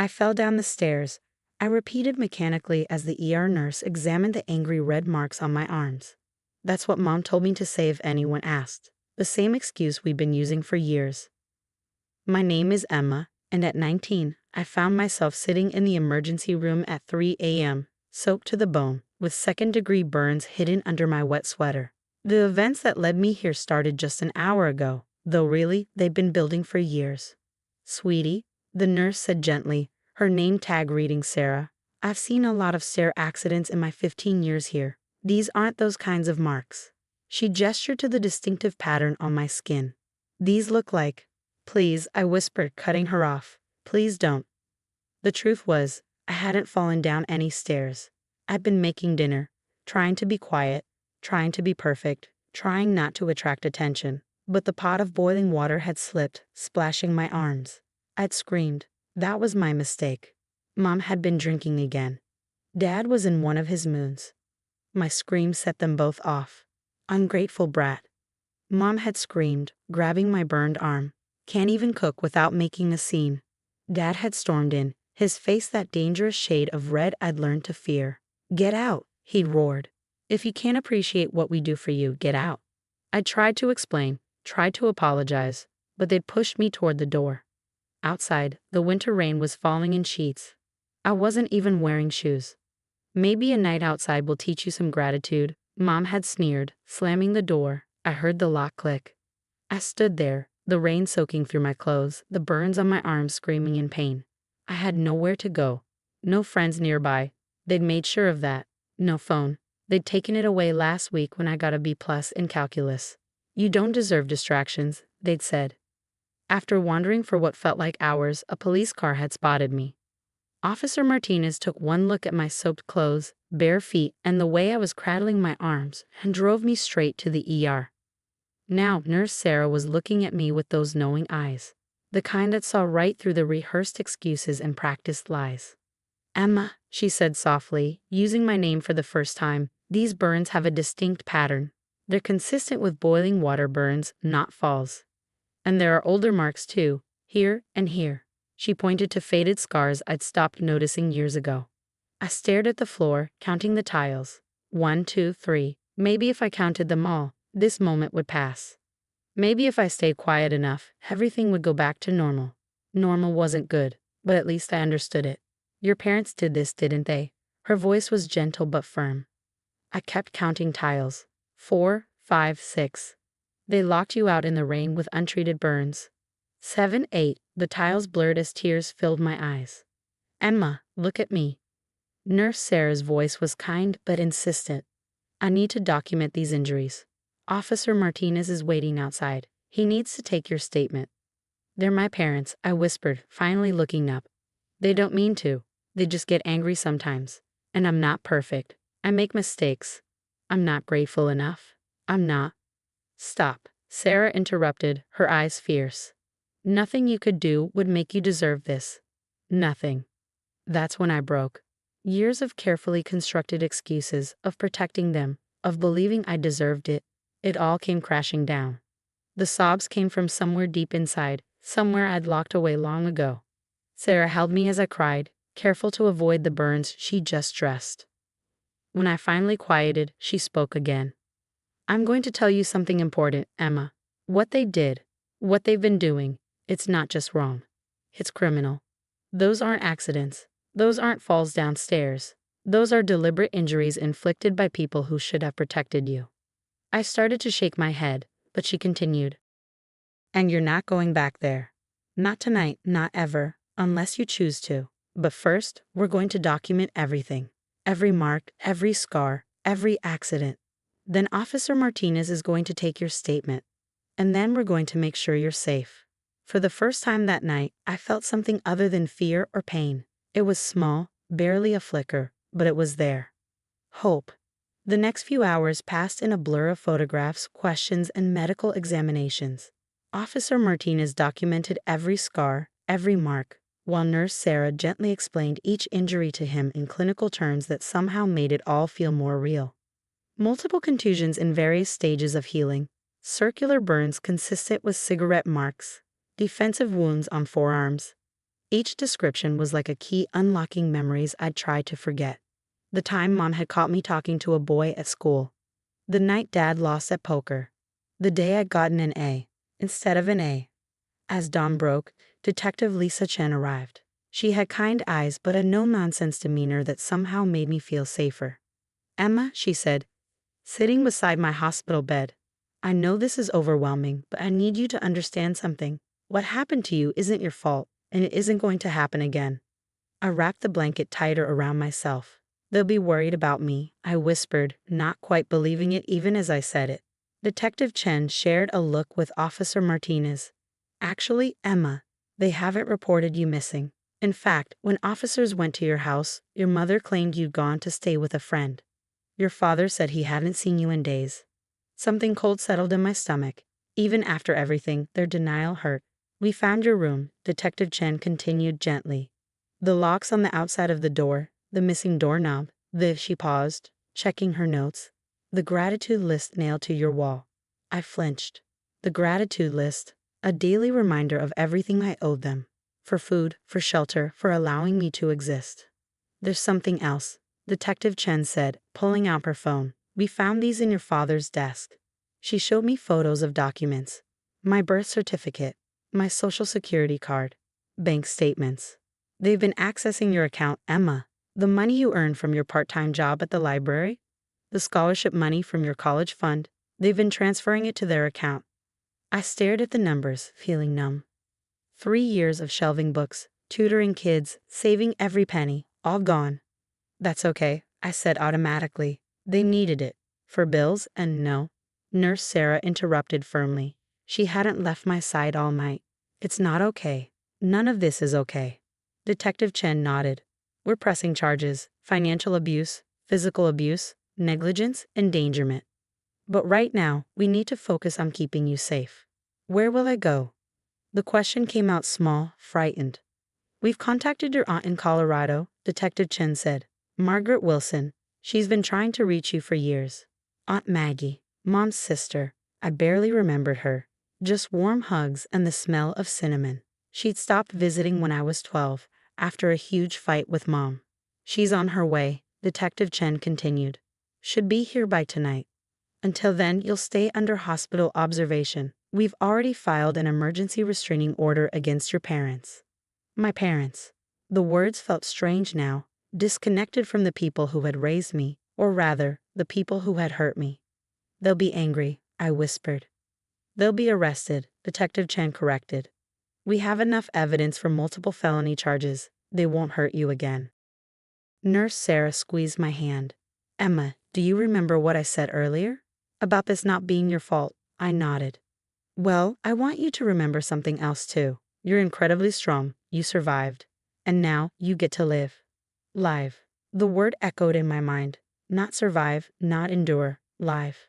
I fell down the stairs, I repeated mechanically as the ER nurse examined the angry red marks on my arms. That's what Mom told me to say if anyone asked. The same excuse we've been using for years. My name is Emma, and at 19, I found myself sitting in the emergency room at 3 a.m., soaked to the bone, with second-degree burns hidden under my wet sweater. The events that led me here started just an hour ago, though really, they've been building for years. Sweetie, the nurse said gently, her name tag reading Sarah. I've seen a lot of stair accidents in my 15 years here. These aren't those kinds of marks. She gestured to the distinctive pattern on my skin. These look like... Please, I whispered, cutting her off. Please don't. The truth was, I hadn't fallen down any stairs. I'd been making dinner, trying to be quiet, trying to be perfect, trying not to attract attention. But the pot of boiling water had slipped, splashing my arms. I'd screamed. That was my mistake. Mom had been drinking again. Dad was in one of his moods. My scream set them both off. Ungrateful brat. Mom had screamed, grabbing my burned arm. Can't even cook without making a scene. Dad had stormed in, his face that dangerous shade of red I'd learned to fear. Get out, he'd roared. If you can't appreciate what we do for you, get out. I tried to explain, tried to apologize, but they'd pushed me toward the door. Outside, the winter rain was falling in sheets. I wasn't even wearing shoes. Maybe a night outside will teach you some gratitude, Mom had sneered, slamming the door. I heard the lock click. I stood there, the rain soaking through my clothes, the burns on my arms screaming in pain. I had nowhere to go. No friends nearby. They'd made sure of that. No phone. They'd taken it away last week when I got a B+ in calculus. You don't deserve distractions, they'd said. After wandering for what felt like hours, a police car had spotted me. Officer Martinez took one look at my soaked clothes, bare feet, and the way I was cradling my arms, and drove me straight to the ER. Now, Nurse Sarah was looking at me with those knowing eyes, the kind that saw right through the rehearsed excuses and practiced lies. Emma, she said softly, using my name for the first time, these burns have a distinct pattern. They're consistent with boiling water burns, not falls. And there are older marks too, here and here. She pointed to faded scars I'd stopped noticing years ago. I stared at the floor, counting the tiles. 1, 2, 3. Maybe if I counted them all, this moment would pass. Maybe if I stayed quiet enough, everything would go back to normal. Normal wasn't good, but at least I understood it. Your parents did this, didn't they? Her voice was gentle but firm. I kept counting tiles. 4, 5, 6. They locked you out in the rain with untreated burns. 7, 8. The tiles blurred as tears filled my eyes. Emma, look at me. Nurse Sarah's voice was kind but insistent. I need to document these injuries. Officer Martinez is waiting outside. He needs to take your statement. They're my parents, I whispered, finally looking up. They don't mean to. They just get angry sometimes. And I'm not perfect. I make mistakes. I'm not grateful enough. I'm not. Stop, Sarah interrupted, her eyes fierce. Nothing you could do would make you deserve this. Nothing. That's when I broke. Years of carefully constructed excuses, of protecting them, of believing I deserved it. It all came crashing down. The sobs came from somewhere deep inside, somewhere I'd locked away long ago. Sarah held me as I cried, careful to avoid the burns she just dressed. When I finally quieted, she spoke again. I'm going to tell you something important, Emma. What they did, what they've been doing, it's not just wrong. It's criminal. Those aren't accidents. Those aren't falls downstairs. Those are deliberate injuries inflicted by people who should have protected you. I started to shake my head, but she continued. And you're not going back there. Not tonight, not ever, unless you choose to. But first, we're going to document everything. Every mark, every scar, every accident. Then Officer Martinez is going to take your statement. And then we're going to make sure you're safe. For the first time that night, I felt something other than fear or pain. It was small, barely a flicker, but it was there. Hope. The next few hours passed in a blur of photographs, questions, and medical examinations. Officer Martinez documented every scar, every mark, while Nurse Sarah gently explained each injury to him in clinical terms that somehow made it all feel more real. Multiple contusions in various stages of healing, circular burns consistent with cigarette marks, defensive wounds on forearms. Each description was like a key unlocking memories I'd tried to forget. The time Mom had caught me talking to a boy at school. The night Dad lost at poker. The day I'd gotten an A instead of an A. As dawn broke, Detective Lisa Chen arrived. She had kind eyes but a no-nonsense demeanor that somehow made me feel safer. "Emma," she said, sitting beside my hospital bed. "I know this is overwhelming, but I need you to understand something. What happened to you isn't your fault, and it isn't going to happen again." I wrapped the blanket tighter around myself. "They'll be worried about me," I whispered, not quite believing it even as I said it. Detective Chen shared a look with Officer Martinez. "Actually, Emma, they haven't reported you missing. In fact, when officers went to your house, your mother claimed you'd gone to stay with a friend. Your father said he hadn't seen you in days." Something cold settled in my stomach. Even after everything, their denial hurt. "We found your room," Detective Chen continued gently. "The locks on the outside of the door, the missing doorknob, she paused, checking her notes. "The gratitude list nailed to your wall." I flinched. The gratitude list, a daily reminder of everything I owed them. For food, for shelter, for allowing me to exist. "There's something else," Detective Chen said, pulling out her phone. "We found these in your father's desk." She showed me photos of documents. My birth certificate, my social security card, bank statements. "They've been accessing your account, Emma. The money you earned from your part-time job at the library, the scholarship money from your college fund, they've been transferring it to their account." I stared at the numbers, feeling numb. 3 years of shelving books, tutoring kids, saving every penny, all gone. "That's okay," I said automatically. "They needed it. For bills, and no." Nurse Sarah interrupted firmly. She hadn't left my side all night. "It's not okay. None of this is okay." Detective Chen nodded. "We're pressing charges: financial abuse, physical abuse, negligence, endangerment. But right now, we need to focus on keeping you safe." "Where will I go?" The question came out small, frightened. "We've contacted your aunt in Colorado," Detective Chen said. "Margaret Wilson. She's been trying to reach you for years." Aunt Maggie, Mom's sister. I barely remembered her. Just warm hugs and the smell of cinnamon. She'd stopped visiting when I was 12, after a huge fight with Mom. "She's on her way," Detective Chen continued. "Should be here by tonight. Until then, you'll stay under hospital observation. We've already filed an emergency restraining order against your parents." My parents. The words felt strange now, disconnected from the people who had raised me, or rather, the people who had hurt me. "They'll be angry," I whispered. "They'll be arrested," Detective Chen corrected. "We have enough evidence for multiple felony charges. They won't hurt you again." Nurse Sarah squeezed my hand. "Emma, do you remember what I said earlier? About this not being your fault?" I nodded. "Well, I want you to remember something else too. You're incredibly strong. You survived. And now, you get to live." Live. The word echoed in my mind. Not survive, not endure. Live.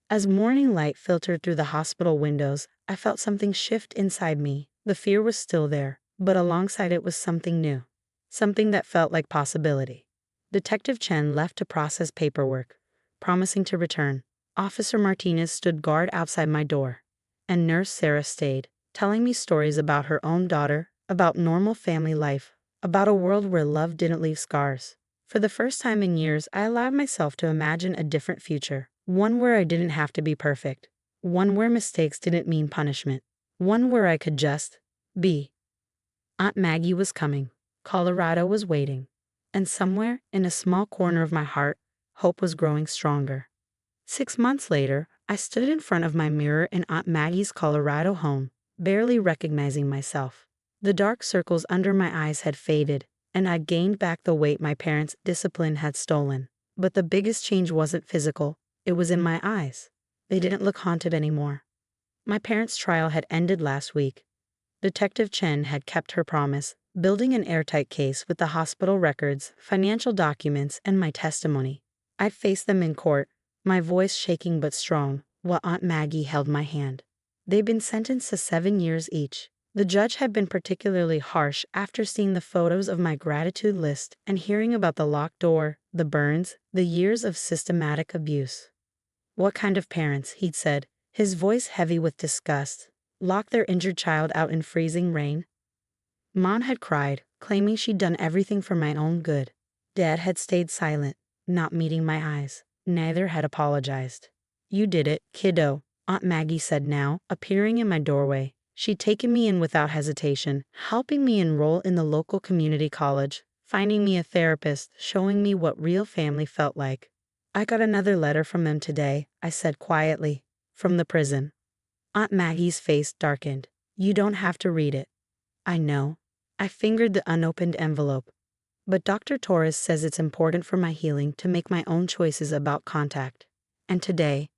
As morning light filtered through the hospital windows, I felt something shift inside me. The fear was still there, but alongside it was something new. Something that felt like possibility. Detective Chen left to process paperwork, promising to return. Officer Martinez stood guard outside my door. And Nurse Sarah stayed, telling me stories about her own daughter, about normal family life, about a world where love didn't leave scars. For the first time in years, I allowed myself to imagine a different future. One where I didn't have to be perfect. One where mistakes didn't mean punishment. One where I could just be. Aunt Maggie was coming. Colorado was waiting. And somewhere, in a small corner of my heart, hope was growing stronger. 6 months later, I stood in front of my mirror in Aunt Maggie's Colorado home, barely recognizing myself. The dark circles under my eyes had faded, and I gained back the weight my parents' discipline had stolen. But the biggest change wasn't physical, it was in my eyes. They didn't look haunted anymore. My parents' trial had ended last week. Detective Chen had kept her promise, building an airtight case with the hospital records, financial documents, and my testimony. I'd face them in court, my voice shaking but strong, while Aunt Maggie held my hand. They'd been sentenced to 7 years each. The judge had been particularly harsh after seeing the photos of my gratitude list and hearing about the locked door, the burns, the years of systematic abuse. "What kind of parents," he'd said, his voice heavy with disgust, "lock their injured child out in freezing rain?" Mom had cried, claiming she'd done everything for my own good. Dad had stayed silent, not meeting my eyes. Neither had apologized. You did it, kiddo, Aunt Maggie said now, appearing in my doorway. She'd taken me in without hesitation, helping me enroll in the local community college, finding me a therapist, showing me what real family felt like. I got another letter from them today, I said quietly. From the prison. Aunt Maggie's face darkened. You don't have to read it. I know. I fingered the unopened envelope. But Dr. Torres says it's important for my healing to make my own choices about contact. And today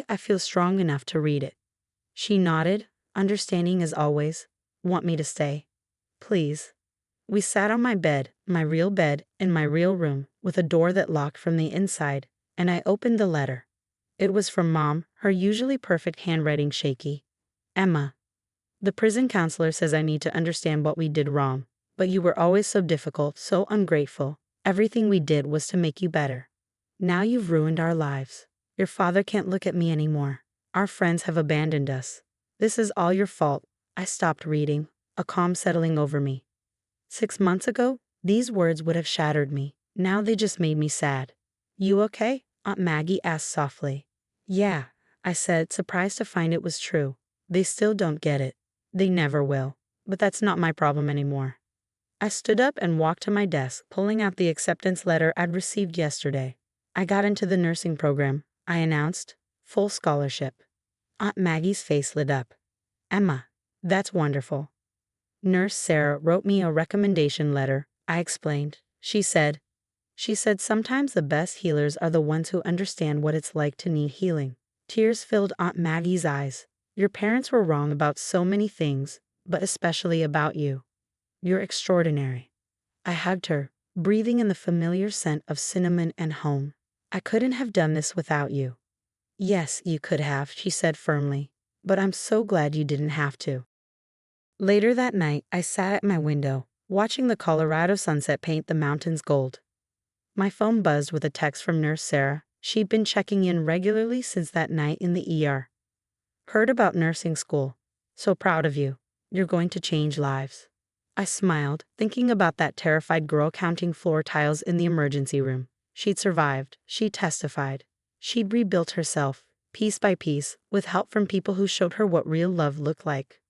I feel strong enough to read it. She nodded, understanding as always. Want me to stay? Please. We sat on my bed, my real bed, in my real room, with a door that locked from the inside, and I opened the letter. It was from Mom, her usually perfect handwriting shaky. Emma. The prison counselor says I need to understand what we did wrong, but you were always so difficult, so ungrateful. Everything we did was to make you better. Now you've ruined our lives. Your father can't look at me anymore. Our friends have abandoned us. This is all your fault. I stopped reading, a calm settling over me. 6 months ago, these words would have shattered me. Now they just made me sad. You okay? Aunt Maggie asked softly. Yeah, I said, surprised to find it was true. They still don't get it. They never will. But that's not my problem anymore. I stood up and walked to my desk, pulling out the acceptance letter I'd received yesterday. I got into the nursing program, I announced. Full scholarship. Aunt Maggie's face lit up. Emma, that's wonderful. Nurse Sarah wrote me a recommendation letter, I explained. She said sometimes the best healers are the ones who understand what it's like to need healing. Tears filled Aunt Maggie's eyes. Your parents were wrong about so many things, but especially about you. You're extraordinary. I hugged her, breathing in the familiar scent of cinnamon and home. I couldn't have done this without you. Yes, you could have, she said firmly, but I'm so glad you didn't have to. Later that night, I sat at my window, watching the Colorado sunset paint the mountains gold. My phone buzzed with a text from Nurse Sarah. She'd been checking in regularly since that night in the ER. Heard about nursing school. So proud of you. You're going to change lives. I smiled, thinking about that terrified girl counting floor tiles in the emergency room. She'd survived. She testified. She'd rebuilt herself, piece by piece, with help from people who showed her what real love looked like.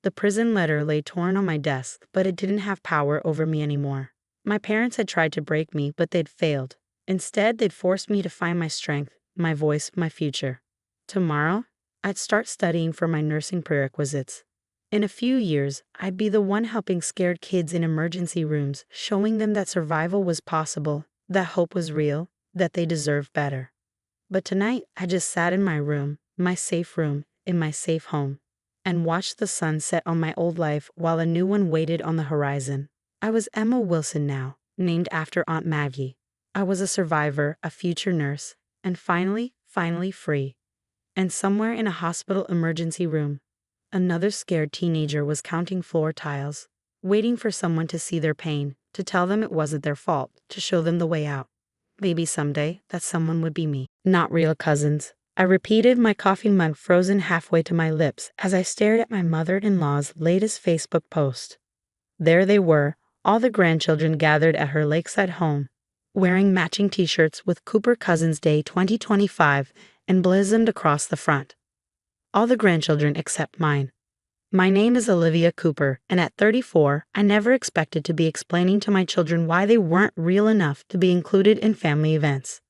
The prison letter lay torn on my desk, but it didn't have power over me anymore. My parents had tried to break me, but they'd failed. Instead, they'd forced me to find my strength, my voice, my future. Tomorrow, I'd start studying for my nursing prerequisites. In a few years, I'd be the one helping scared kids in emergency rooms, showing them that survival was possible, that hope was real, that they deserved better. But tonight, I just sat in my room, my safe room, in my safe home, and watched the sun set on my old life while a new one waited on the horizon. I was Emma Wilson now, named after Aunt Maggie. I was a survivor, a future nurse, and finally free. And somewhere in a hospital emergency room, another scared teenager was counting floor tiles, waiting for someone to see their pain, to tell them it wasn't their fault, to show them the way out. Maybe someday that someone would be me. Not real cousins. I repeated, my coffee mug frozen halfway to my lips as I stared at my mother-in-law's latest Facebook post. There they were, all the grandchildren gathered at her lakeside home, wearing matching t-shirts with Cooper Cousins Day 2025 emblazoned across the front. All the grandchildren except mine. My name is Olivia Cooper, and at 34, I never expected to be explaining to my children why they weren't real enough to be included in family events.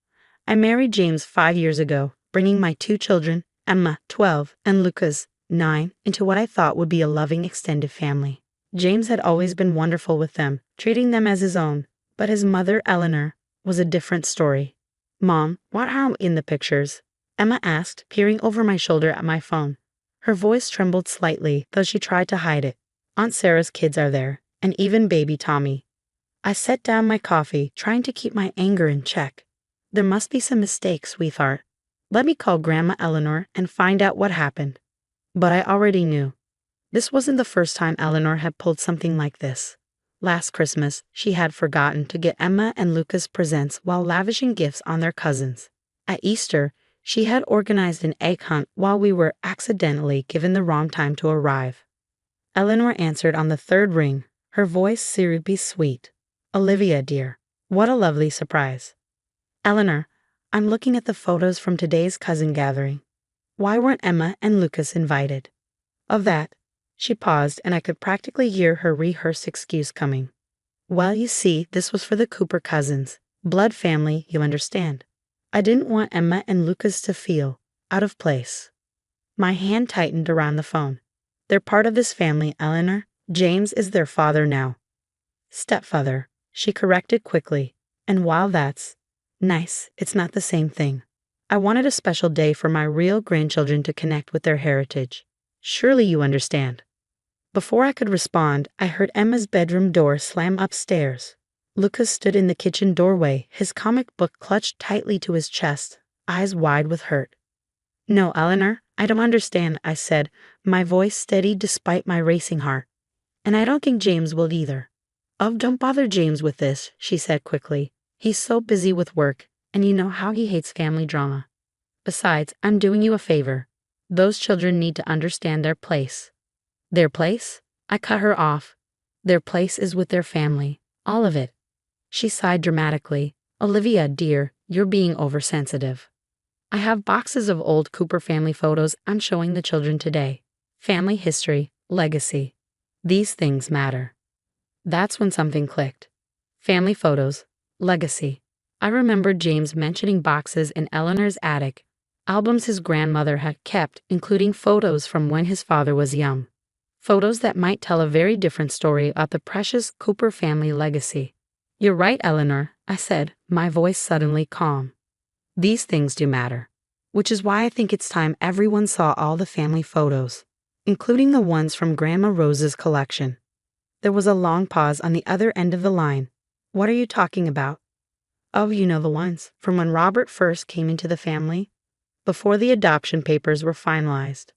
I married James 5 years ago, bringing my 2 children, Emma, 12, and Lucas, 9, into what I thought would be a loving extended family. James had always been wonderful with them, treating them as his own, but his mother, Eleanor, was a different story. Mom, what are in the pictures? Emma asked, peering over my shoulder at my phone. Her voice trembled slightly, though she tried to hide it. Aunt Sarah's kids are there, and even baby Tommy. I set down my coffee, trying to keep my anger in check. There must be some mistake, sweetheart. Let me call Grandma Eleanor and find out what happened. But I already knew. This wasn't the first time Eleanor had pulled something like this. Last Christmas, she had forgotten to get Emma and Lucas presents while lavishing gifts on their cousins. At Easter, she had organized an egg hunt while we were accidentally given the wrong time to arrive. Eleanor answered on the third ring, her voice syrupy sweet. Olivia, dear, what a lovely surprise. Eleanor, I'm looking at the photos from today's cousin gathering. Why weren't Emma and Lucas invited? Of that, she paused and I could practically hear her rehearsed excuse coming. Well, you see, this was for the Cooper cousins. Blood family, you understand. I didn't want Emma and Lucas to feel out of place. My hand tightened around the phone. They're part of this family, Eleanor. James is their father now. Stepfather, she corrected quickly. And while that's nice, it's not the same thing. I wanted a special day for my real grandchildren to connect with their heritage. Surely you understand. Before I could respond, I heard Emma's bedroom door slam upstairs. Lucas stood in the kitchen doorway, his comic book clutched tightly to his chest, eyes wide with hurt. No, Eleanor, I don't understand, I said, my voice steady despite my racing heart. And I don't think James will either. Oh, don't bother James with this, she said quickly. He's so busy with work, and you know how he hates family drama. Besides, I'm doing you a favor. Those children need to understand their place. Their place? I cut her off. Their place is with their family. All of it. She sighed dramatically. Olivia, dear, you're being oversensitive. I have boxes of old Cooper family photos I'm showing the children today. Family history, legacy. These things matter. That's when something clicked. Family photos, legacy. I remembered James mentioning boxes in Eleanor's attic, albums his grandmother had kept, including photos from when his father was young. Photos that might tell a very different story about the precious Cooper family legacy. You're right, Eleanor, I said, my voice suddenly calm. These things do matter. Which is why I think it's time everyone saw all the family photos, including the ones from Grandma Rose's collection. There was a long pause on the other end of the line. What are you talking about? Oh, you know the ones, from when Robert first came into the family, before the adoption papers were finalized.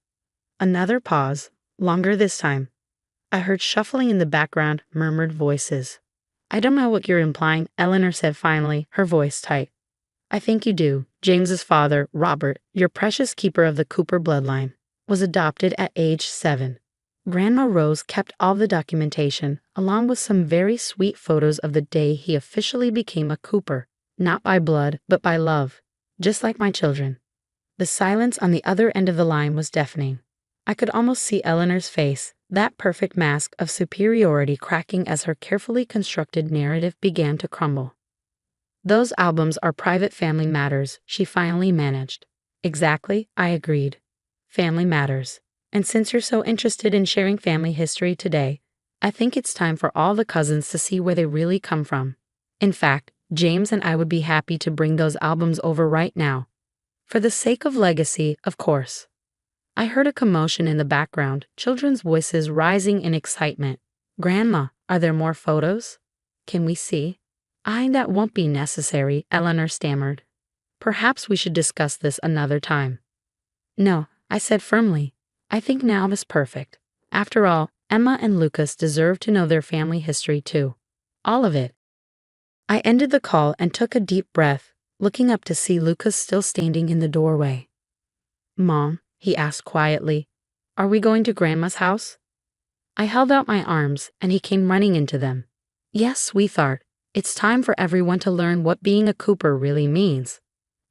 Another pause, longer this time. I heard shuffling in the background, murmured voices. I don't know what you're implying, Eleanor said finally, her voice tight. I think you do. James's father, Robert, your precious keeper of the Cooper bloodline, was adopted at age 7. Grandma Rose kept all the documentation, along with some very sweet photos of the day he officially became a Cooper, not by blood, but by love, just like my children. The silence on the other end of the line was deafening. I could almost see Eleanor's face, that perfect mask of superiority cracking as her carefully constructed narrative began to crumble. Those albums are private family matters, she finally managed. Exactly, I agreed. Family matters. And since you're so interested in sharing family history today, I think it's time for all the cousins to see where they really come from. In fact, James and I would be happy to bring those albums over right now. For the sake of legacy, of course. I heard a commotion in the background, children's voices rising in excitement. Grandma, are there more photos? Can we see? That won't be necessary, Eleanor stammered. Perhaps we should discuss this another time. No, I said firmly. I think now is perfect. After all, Emma and Lucas deserve to know their family history too. All of it. I ended the call and took a deep breath, looking up to see Lucas still standing in the doorway. Mom, he asked quietly, are we going to Grandma's house? I held out my arms, and he came running into them. Yes, sweetheart, it's time for everyone to learn what being a Cooper really means.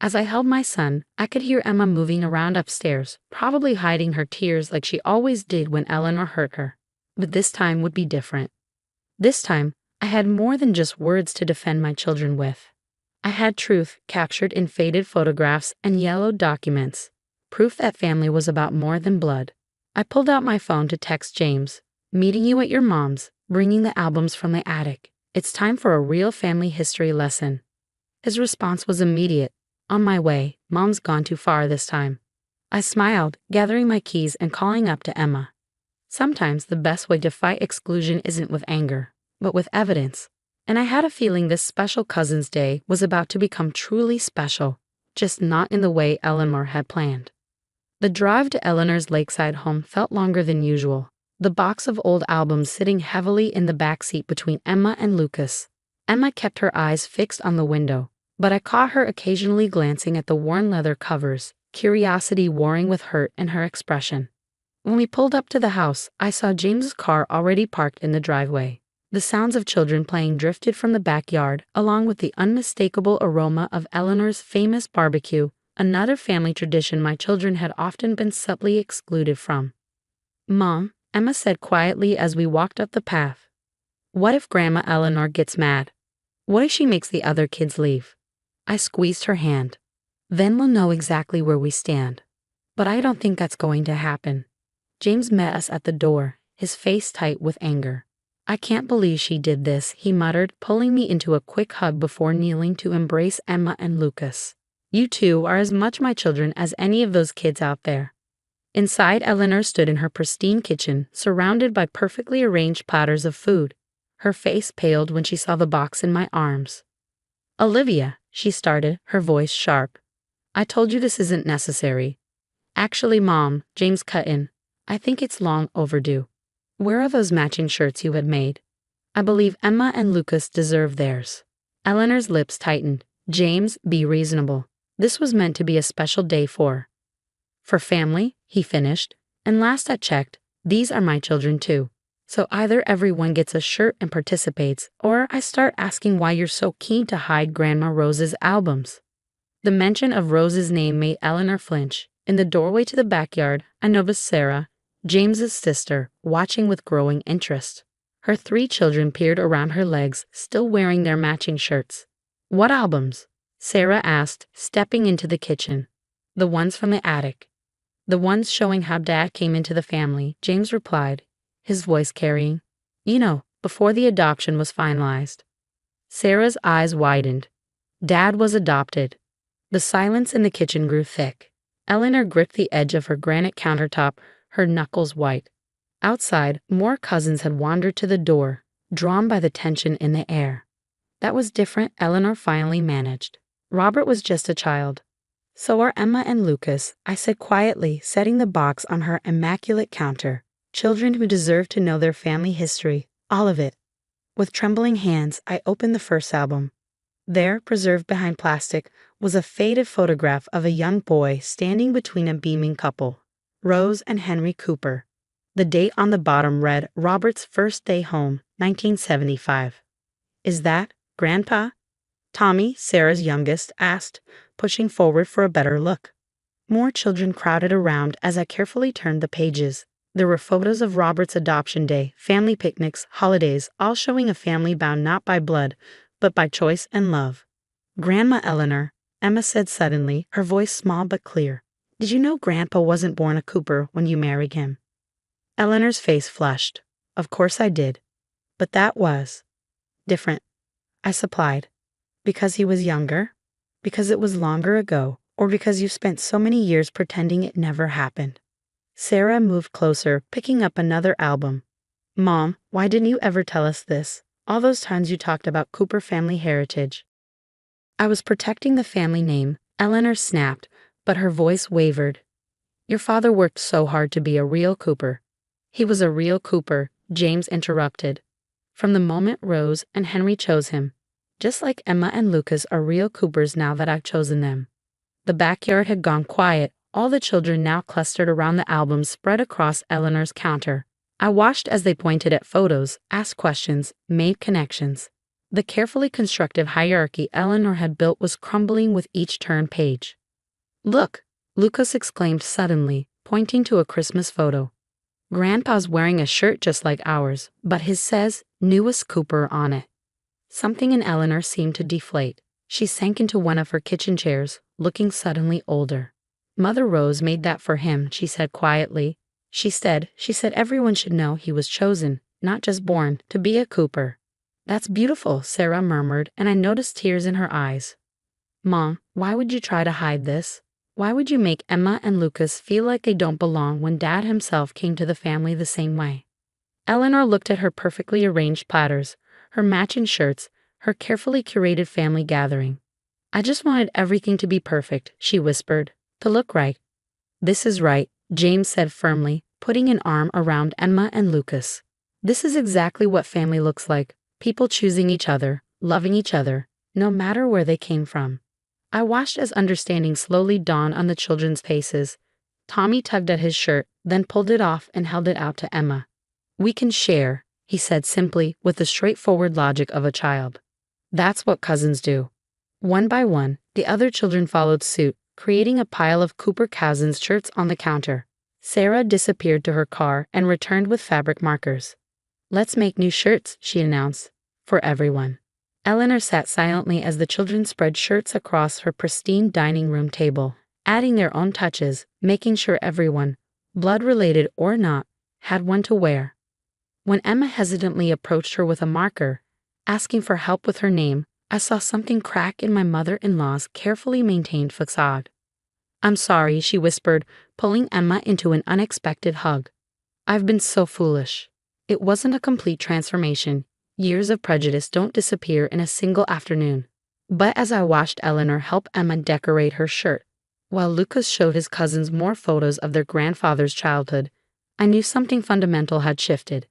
As I held my son, I could hear Emma moving around upstairs, probably hiding her tears like she always did when Eleanor hurt her. But this time would be different. This time, I had more than just words to defend my children with. I had truth captured in faded photographs and yellowed documents, proof that family was about more than blood. I pulled out my phone to text James, meeting you at your mom's, bringing the albums from the attic. It's time for a real family history lesson. His response was immediate. On my way, Mom's gone too far this time. I smiled, gathering my keys and calling up to Emma. Sometimes the best way to fight exclusion isn't with anger, but with evidence. And I had a feeling this special Cousin's Day was about to become truly special, just not in the way Eleanor had planned. The drive to Eleanor's lakeside home felt longer than usual, the box of old albums sitting heavily in the backseat between Emma and Lucas. Emma kept her eyes fixed on the window, but I caught her occasionally glancing at the worn leather covers, curiosity warring with hurt in her expression. When we pulled up to the house, I saw James's car already parked in the driveway. The sounds of children playing drifted from the backyard, along with the unmistakable aroma of Eleanor's famous barbecue, another family tradition my children had often been subtly excluded from. "Mom," Emma said quietly as we walked up the path. "What if Grandma Eleanor gets mad? What if she makes the other kids leave?" I squeezed her hand. "Then we'll know exactly where we stand." "But I don't think that's going to happen." James met us at the door, his face tight with anger. "I can't believe she did this," he muttered, pulling me into a quick hug before kneeling to embrace Emma and Lucas. "You two are as much my children as any of those kids out there." Inside, Eleanor stood in her pristine kitchen, surrounded by perfectly arranged platters of food. Her face paled when she saw the box in my arms. "Olivia," she started, her voice sharp. "I told you this isn't necessary." "Actually, Mom," James cut in, "I think it's long overdue. Where are those matching shirts you had made? I believe Emma and Lucas deserve theirs." Eleanor's lips tightened. "James, be reasonable. This was meant to be a special day for family," he finished. "And last I checked, these are my children too. So either everyone gets a shirt and participates, or I start asking why you're so keen to hide Grandma Rose's albums." The mention of Rose's name made Eleanor flinch. In the doorway to the backyard, I noticed Sarah, James's sister, watching with growing interest. Her 3 children peered around her legs, still wearing their matching shirts. "What albums?" Sarah asked, stepping into the kitchen. "The ones from the attic. The ones showing how Dad came into the family," James replied, his voice carrying. "You know, before the adoption was finalized." Sarah's eyes widened. Dad was adopted. The silence in the kitchen grew thick. Eleanor gripped the edge of her granite countertop, her knuckles white. Outside, more cousins had wandered to the door, drawn by the tension in the air. "That was different," Eleanor finally managed. "Robert was just a child." "So are Emma and Lucas," I said quietly, setting the box on her immaculate counter. "Children who deserve to know their family history, all of it." With trembling hands, I opened the first album. There, preserved behind plastic, was a faded photograph of a young boy standing between a beaming couple, Rose and Henry Cooper. The date on the bottom read Robert's first day home, 1975. "Is that Grandpa?" Tommy, Sarah's youngest, asked, pushing forward for a better look. More children crowded around as I carefully turned the pages. There were photos of Robert's adoption day, family picnics, holidays, all showing a family bound not by blood, but by choice and love. "Grandma Eleanor," Emma said suddenly, her voice small but clear. "Did you know Grandpa wasn't born a Cooper when you married him?" Eleanor's face flushed. "Of course I did. But that was different," I supplied. "Because he was younger? Because it was longer ago? Or because you spent so many years pretending it never happened?" Sarah moved closer, picking up another album. "Mom, why didn't you ever tell us this? All those times you talked about Cooper family heritage." "I was protecting the family name," Eleanor snapped, but her voice wavered. "Your father worked so hard to be a real Cooper." "He was a real Cooper," James interrupted. "From the moment Rose and Henry chose him. Just like Emma and Lucas are real Coopers now that I've chosen them." The backyard had gone quiet, all the children now clustered around the albums spread across Eleanor's counter. I watched as they pointed at photos, asked questions, made connections. The carefully constructed hierarchy Eleanor had built was crumbling with each turned page. "Look!" Lucas exclaimed suddenly, pointing to a Christmas photo. "Grandpa's wearing a shirt just like ours, but his says, 'Newest Cooper' on it." Something in Eleanor seemed to deflate. She sank into one of her kitchen chairs, looking suddenly older. "Mother Rose made that for him," she said quietly. She said everyone should know he was chosen, not just born, to be a Cooper." "That's beautiful," Sarah murmured, and I noticed tears in her eyes. "Mom, why would you try to hide this? Why would you make Emma and Lucas feel like they don't belong when Dad himself came to the family the same way?" Eleanor looked at her perfectly arranged platters, her matching shirts, her carefully curated family gathering. "I just wanted everything to be perfect," she whispered, "to look right." "This is right," James said firmly, putting an arm around Emma and Lucas. "This is exactly what family looks like, people choosing each other, loving each other, no matter where they came from." I watched as understanding slowly dawned on the children's faces. Tommy tugged at his shirt, then pulled it off and held it out to Emma. "We can share," he said simply, with the straightforward logic of a child. That's what cousins do. One by one, the other children followed suit, creating a pile of Cooper Cousins shirts on the counter. Sarah disappeared to her car and returned with fabric markers. "Let's make new shirts," she announced, "for everyone." Eleanor sat silently as the children spread shirts across her pristine dining room table, adding their own touches, making sure everyone, blood-related or not, had one to wear. When Emma hesitantly approached her with a marker, asking for help with her name, I saw something crack in my mother-in-law's carefully maintained facade. "I'm sorry," she whispered, pulling Emma into an unexpected hug. "I've been so foolish." It wasn't a complete transformation. Years of prejudice don't disappear in a single afternoon. But as I watched Eleanor help Emma decorate her shirt, while Lucas showed his cousins more photos of their grandfather's childhood, I knew something fundamental had shifted.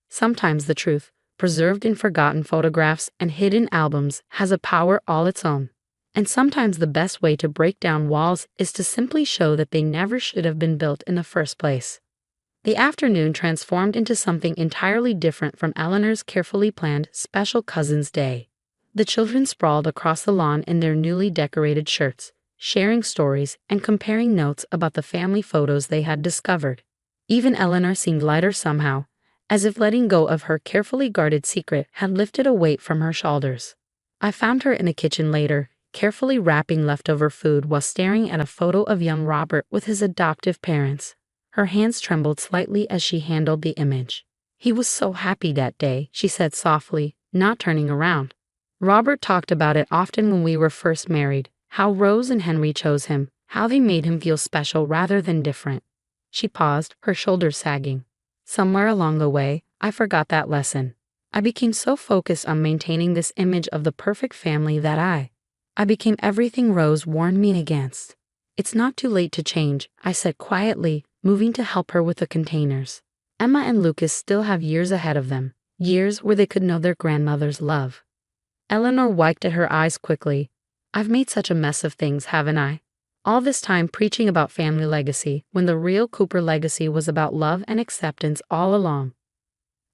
Sometimes the truth, preserved in forgotten photographs and hidden albums, has a power all its own. And sometimes the best way to break down walls is to simply show that they never should have been built in the first place. The afternoon transformed into something entirely different from Eleanor's carefully planned special cousins' day. The children sprawled across the lawn in their newly decorated shirts, sharing stories and comparing notes about the family photos they had discovered. Even Eleanor seemed lighter somehow, as if letting go of her carefully guarded secret had lifted a weight from her shoulders. I found her in the kitchen later, carefully wrapping leftover food while staring at a photo of young Robert with his adoptive parents. Her hands trembled slightly as she handled the image. "He was so happy that day," she said softly, not turning around. "Robert talked about it often when we were first married, how Rose and Henry chose him, how they made him feel special rather than different." She paused, her shoulders sagging. Somewhere along the way, I forgot that lesson. I became so focused on maintaining this image of the perfect family that I became everything Rose warned me against. "It's not too late to change," I said quietly, moving to help her with the containers. "Emma and Lucas still have years ahead of them, years where they could know their grandmother's love." Eleanor wiped at her eyes quickly. "I've made such a mess of things, haven't I? All this time preaching about family legacy, when the real Cooper legacy was about love and acceptance all along."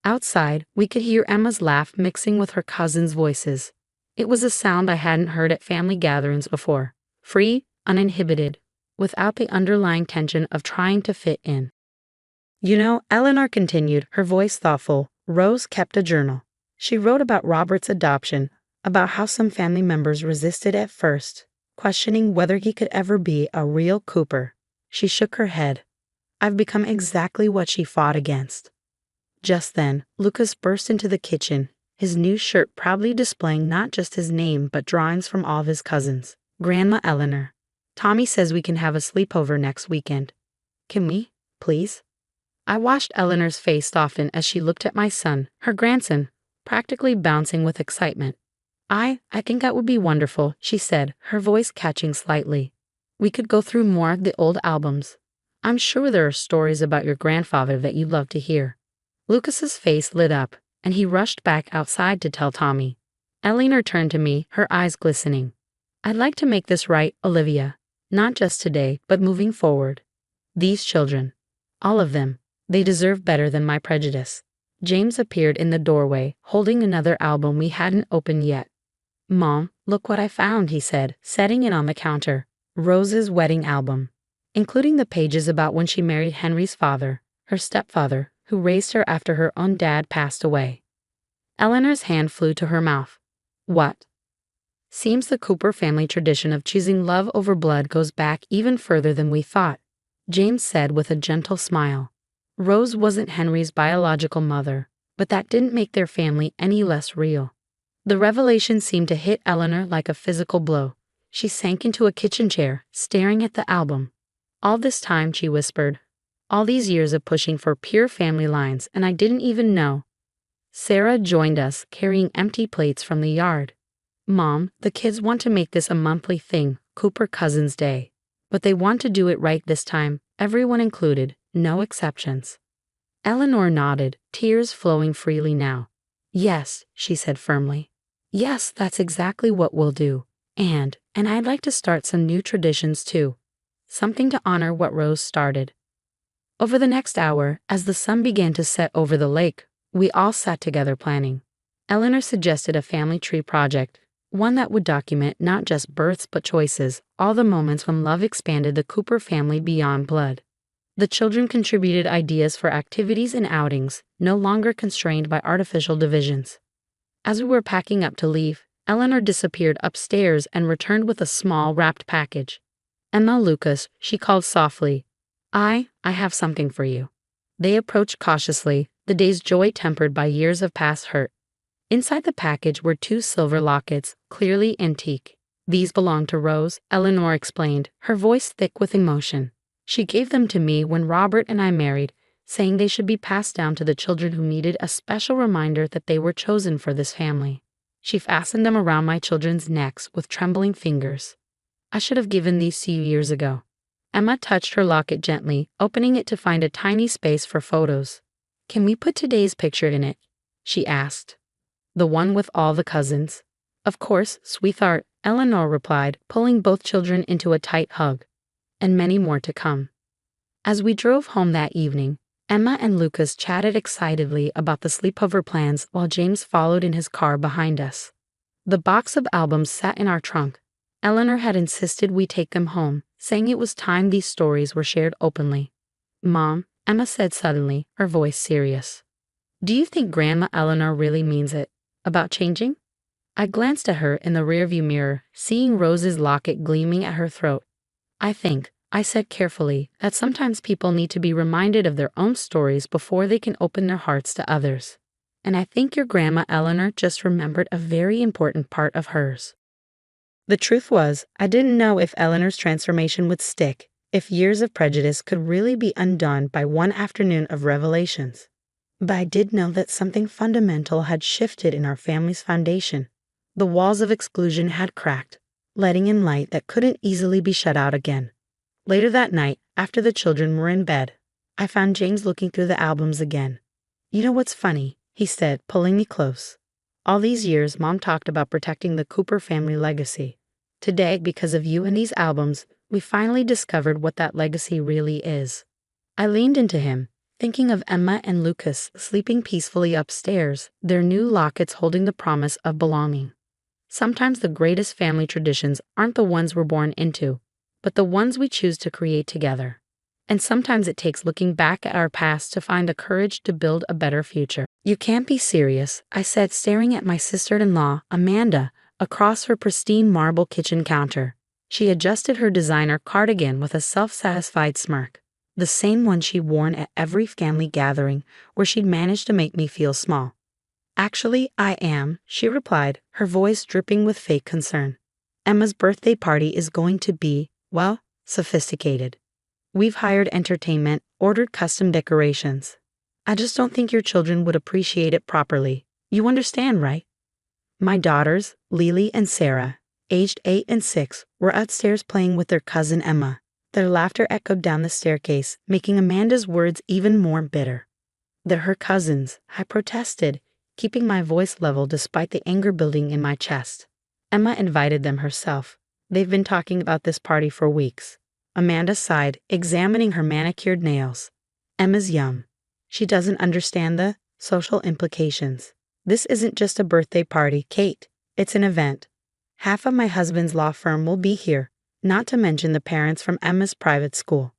Outside, we could hear Emma's laugh mixing with her cousins' voices. It was a sound I hadn't heard at family gatherings before. Free, uninhibited, without the underlying tension of trying to fit in. "You know," Eleanor continued, her voice thoughtful, "Rose kept a journal. She wrote about Robert's adoption, about how some family members resisted at first, questioning whether he could ever be a real Cooper." She shook her head. "I've become exactly what she fought against." Just then, Lucas burst into the kitchen, his new shirt proudly displaying not just his name but drawings from all of his cousins. "Grandma Eleanor, Tommy says we can have a sleepover next weekend. Can we, please?" I watched Eleanor's face soften as she looked at my son, her grandson, practically bouncing with excitement. I think that would be wonderful," she said, her voice catching slightly. "We could go through more of the old albums. I'm sure there are stories about your grandfather that you'd love to hear." Lucas's face lit up, and he rushed back outside to tell Tommy. Eleanor turned to me, her eyes glistening. "I'd like to make this right, Olivia. Not just today, but moving forward. These children, all of them, they deserve better than my prejudice." James appeared in the doorway, holding another album we hadn't opened yet. "Mom, look what I found," he said, setting it on the counter. Rose's wedding album, including the pages about when she married Henry's father, her stepfather, who raised her after her own dad passed away. Eleanor's hand flew to her mouth. "What?" "Seems the Cooper family tradition of choosing love over blood goes back even further than we thought," James said with a gentle smile. "Rose wasn't Henry's biological mother, but that didn't make their family any less real." The revelation seemed to hit Eleanor like a physical blow. She sank into a kitchen chair, staring at the album. "All this time," she whispered. "All these years of pushing for pure family lines, and I didn't even know." Sarah joined us, carrying empty plates from the yard. "Mom, the kids want to make this a monthly thing, Cooper Cousins Day. But they want to do it right this time, everyone included, no exceptions." Eleanor nodded, tears flowing freely now. "Yes," she said firmly. "Yes, that's exactly what we'll do. And I'd like to start some new traditions too. Something to honor what Rose started." Over the next hour, as the sun began to set over the lake, we all sat together planning. Eleanor suggested a family tree project, one that would document not just births but choices, all the moments when love expanded the Cooper family beyond blood. The children contributed ideas for activities and outings, no longer constrained by artificial divisions. As we were packing up to leave, Eleanor disappeared upstairs and returned with a small wrapped package. "Emma, Lucas," she called softly. I have something for you." They approached cautiously, the day's joy tempered by years of past hurt. Inside the package were 2 silver lockets, clearly antique. "These belong to Rose," Eleanor explained, her voice thick with emotion. "She gave them to me when Robert and I married, saying they should be passed down to the children who needed a special reminder that they were chosen for this family." She fastened them around my children's necks with trembling fingers. "I should have given these to you years ago." Emma touched her locket gently, opening it to find a tiny space for photos. "Can we put today's picture in it?" she asked. "The one with all the cousins?" "Of course, sweetheart," Eleanor replied, pulling both children into a tight hug. "And many more to come." As we drove home that evening, Emma and Lucas chatted excitedly about the sleepover plans while James followed in his car behind us. The box of albums sat in our trunk. Eleanor had insisted we take them home, saying it was time these stories were shared openly. "Mom," Emma said suddenly, her voice serious. "Do you think Grandma Eleanor really means it? About changing?" I glanced at her in the rearview mirror, seeing Rose's locket gleaming at her throat. I said carefully, that sometimes people need to be reminded of their own stories before they can open their hearts to others. And I think your Grandma Eleanor just remembered a very important part of hers." The truth was, I didn't know if Eleanor's transformation would stick, if years of prejudice could really be undone by one afternoon of revelations. But I did know that something fundamental had shifted in our family's foundation. The walls of exclusion had cracked, letting in light that couldn't easily be shut out again. Later that night, after the children were in bed, I found James looking through the albums again. "You know what's funny?" he said, pulling me close. "All these years, Mom talked about protecting the Cooper family legacy. Today, because of you and these albums, we finally discovered what that legacy really is." I leaned into him, thinking of Emma and Lucas sleeping peacefully upstairs, their new lockets holding the promise of belonging. Sometimes the greatest family traditions aren't the ones we're born into, but the ones we choose to create together. And sometimes it takes looking back at our past to find the courage to build a better future. "You can't be serious," I said, staring at my sister-in-law, Amanda, across her pristine marble kitchen counter. She adjusted her designer cardigan with a self-satisfied smirk, the same one she'd worn at every family gathering where she'd managed to make me feel small. "Actually, I am," she replied, her voice dripping with fake concern. "Emma's birthday party is going to be, well, sophisticated. We've hired entertainment, ordered custom decorations. I just don't think your children would appreciate it properly. You understand, right?" My daughters, Lily and Sarah, aged 8 and 6, were upstairs playing with their cousin Emma. Their laughter echoed down the staircase, making Amanda's words even more bitter. "They're her cousins," I protested, keeping my voice level despite the anger building in my chest. "Emma invited them herself. They've been talking about this party for weeks." Amanda sighed, examining her manicured nails. "Emma's young. She doesn't understand the social implications. This isn't just a birthday party, Kate. It's an event. Half of my husband's law firm will be here, not to mention the parents from Emma's private school."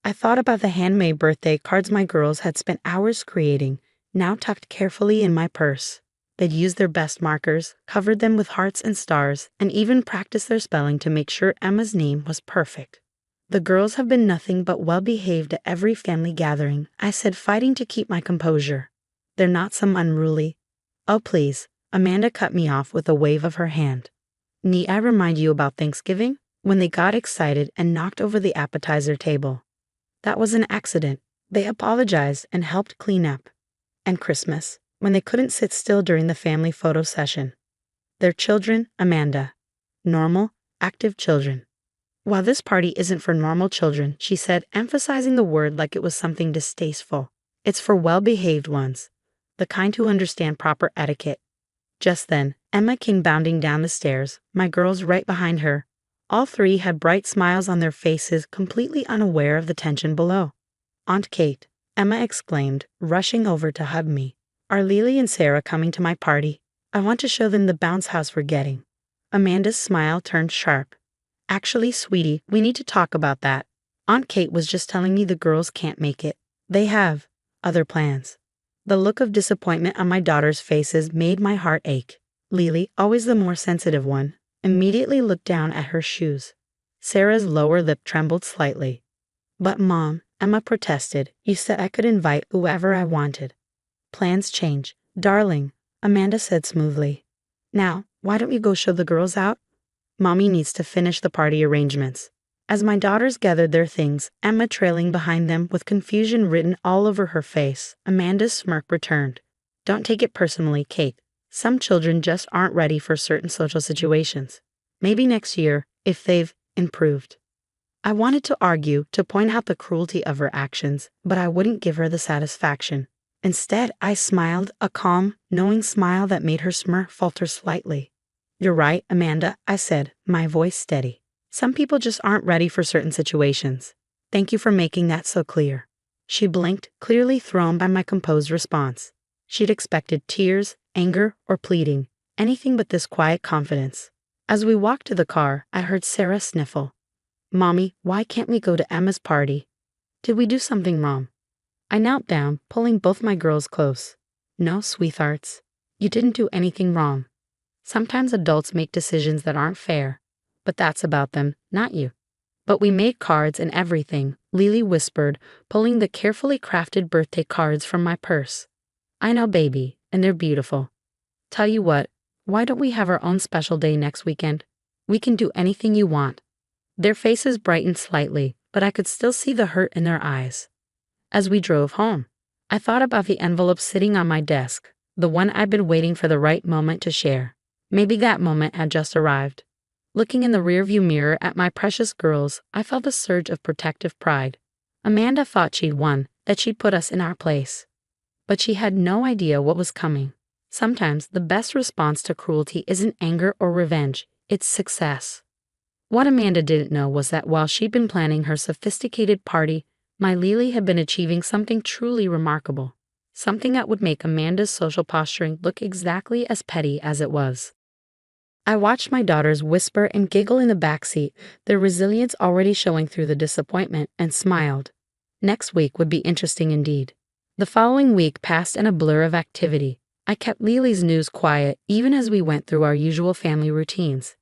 I thought about the handmade birthday cards my girls had spent hours creating, now tucked carefully in my purse. They'd used their best markers, covered them with hearts and stars, and even practiced their spelling to make sure Emma's name was perfect. "The girls have been nothing but well-behaved at every family gathering," I said, fighting to keep my composure. "They're not some unruly—" "Oh, please," Amanda cut me off with a wave of her hand. "Need I remind you about Thanksgiving, when they got excited and knocked over the appetizer table? That was an accident. They apologized and helped clean up. And Christmas, when they couldn't sit still during the family photo session. They're children, Amanda. Normal, active children." "While this party isn't for normal children," she said, emphasizing the word like it was something distasteful, "it's for well-behaved ones, the kind who understand proper etiquette." Just then, Emma came bounding down the stairs, my girls right behind her. All three had bright smiles on their faces, completely unaware of the tension below. Aunt Kate, Emma exclaimed, rushing over to hug me. Are Lily and Sarah coming to my party? I want to show them the bounce house we're getting. Amanda's smile turned sharp. Actually, sweetie, we need to talk about that. Aunt Kate was just telling me the girls can't make it. They have other plans. The look of disappointment on my daughter's faces made my heart ache. Lily, always the more sensitive one, immediately looked down at her shoes. Sarah's lower lip trembled slightly. But Mom, Emma protested, you said I could invite whoever I wanted. Plans change, darling, Amanda said smoothly. Now, why don't you go show the girls out? Mommy needs to finish the party arrangements. As my daughters gathered their things, Emma trailing behind them with confusion written all over her face, Amanda's smirk returned. Don't take it personally, Kate. Some children just aren't ready for certain social situations. Maybe next year, if they've improved. I wanted to argue, to point out the cruelty of her actions, but I wouldn't give her the satisfaction. Instead, I smiled, a calm, knowing smile that made her smirk falter slightly. You're right, Amanda, I said, my voice steady. Some people just aren't ready for certain situations. Thank you for making that so clear. She blinked, clearly thrown by my composed response. She'd expected tears, anger, or pleading, anything but this quiet confidence. As we walked to the car, I heard Sarah sniffle. Mommy, why can't we go to Emma's party? Did we do something wrong? I knelt down, pulling both my girls close. No, sweethearts. You didn't do anything wrong. Sometimes adults make decisions that aren't fair, but that's about them, not you. But we made cards and everything, Lily whispered, pulling the carefully crafted birthday cards from my purse. I know, baby, and they're beautiful. Tell you what, why don't we have our own special day next weekend? We can do anything you want. Their faces brightened slightly, but I could still see the hurt in their eyes. As we drove home, I thought about the envelope sitting on my desk, the one I'd been waiting for the right moment to share. Maybe that moment had just arrived. Looking in the rearview mirror at my precious girls, I felt a surge of protective pride. Amanda thought she'd won, that she'd put us in our place. But she had no idea what was coming. Sometimes the best response to cruelty isn't anger or revenge, it's success. What Amanda didn't know was that while she'd been planning her sophisticated party, my Lily had been achieving something truly remarkable. Something that would make Amanda's social posturing look exactly as petty as it was. I watched my daughters whisper and giggle in the backseat, their resilience already showing through the disappointment, and smiled. Next week would be interesting indeed. The following week passed in a blur of activity. I kept Lily's news quiet even as we went through our usual family routines.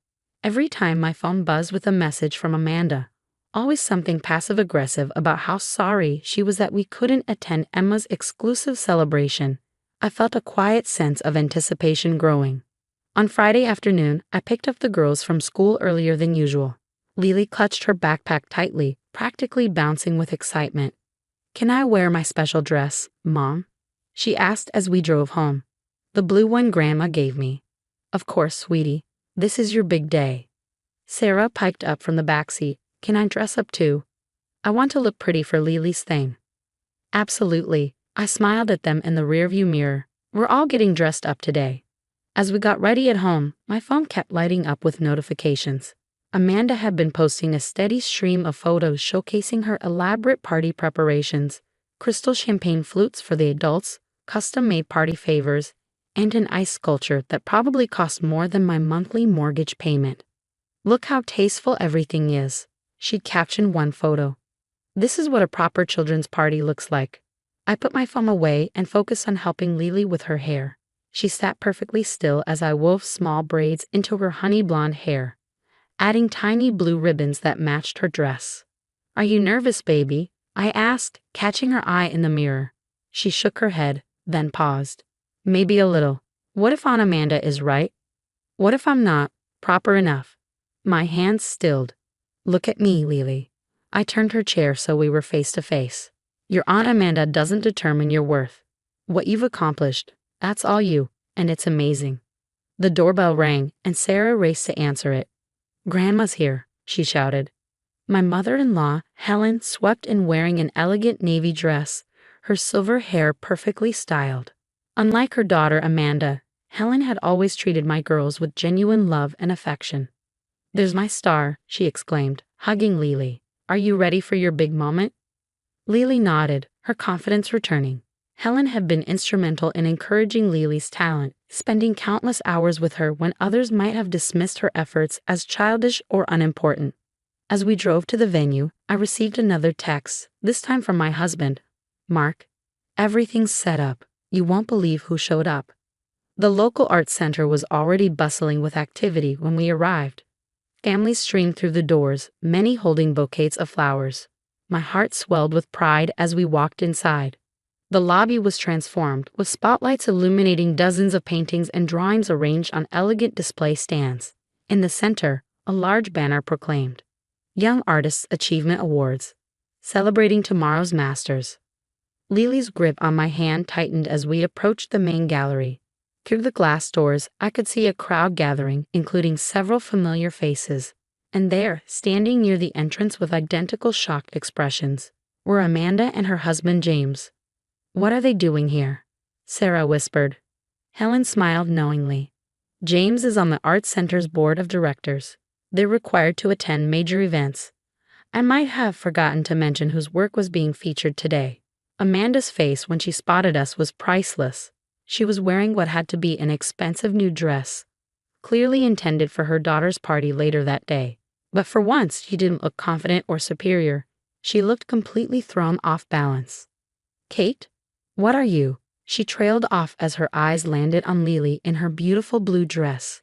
Every time my phone buzzed with a message from Amanda, always something passive-aggressive about how sorry she was that we couldn't attend Emma's exclusive celebration, I felt a quiet sense of anticipation growing. On Friday afternoon, I picked up the girls from school earlier than usual. Lily clutched her backpack tightly, practically bouncing with excitement. Can I wear my special dress, Mom? She asked as we drove home. The blue one Grandma gave me. Of course, sweetie. This is your big day. Sarah piped up from the backseat. Can I dress up too? I want to look pretty for Lily's thing. Absolutely. I smiled at them in the rearview mirror. We're all getting dressed up today. As we got ready at home, my phone kept lighting up with notifications. Amanda had been posting a steady stream of photos showcasing her elaborate party preparations, crystal champagne flutes for the adults, custom-made party favors, and an ice sculpture that probably cost more than my monthly mortgage payment. Look how tasteful everything is, she'd captioned one photo. This is what a proper children's party looks like. I put my phone away and focused on helping Lily with her hair. She sat perfectly still as I wove small braids into her honey blonde hair, adding tiny blue ribbons that matched her dress. Are you nervous, baby? I asked, catching her eye in the mirror. She shook her head, then paused. Maybe a little. What if Aunt Amanda is right? What if I'm not proper enough? My hands stilled. Look at me, Lily. I turned her chair so we were face to face. Your Aunt Amanda doesn't determine your worth. What you've accomplished, that's all you, and it's amazing. The doorbell rang, and Sarah raced to answer it. Grandma's here, she shouted. My mother-in-law, Helen, swept in wearing an elegant navy dress, her silver hair perfectly styled. Unlike her daughter Amanda, Helen had always treated my girls with genuine love and affection. There's my star, she exclaimed, hugging Lily. Are you ready for your big moment? Lily nodded, her confidence returning. Helen had been instrumental in encouraging Lily's talent, spending countless hours with her when others might have dismissed her efforts as childish or unimportant. As we drove to the venue, I received another text, this time from my husband. Mark, everything's set up. You won't believe who showed up. The local arts center was already bustling with activity when we arrived. Families streamed through the doors, many holding bouquets of flowers. My heart swelled with pride as we walked inside. The lobby was transformed, with spotlights illuminating dozens of paintings and drawings arranged on elegant display stands. In the center, a large banner proclaimed, Young Artists Achievement Awards, celebrating tomorrow's masters. Lily's grip on my hand tightened as we approached the main gallery. Through the glass doors, I could see a crowd gathering, including several familiar faces. And there, standing near the entrance with identical shocked expressions, were Amanda and her husband James. What are they doing here? Sarah whispered. Helen smiled knowingly. James is on the Arts Center's board of directors. They're required to attend major events. I might have forgotten to mention whose work was being featured today. Amanda's face when she spotted us was priceless. She was wearing what had to be an expensive new dress, clearly intended for her daughter's party later that day. But for once, she didn't look confident or superior. She looked completely thrown off balance. Kate? What are you? She trailed off as her eyes landed on Lily in her beautiful blue dress,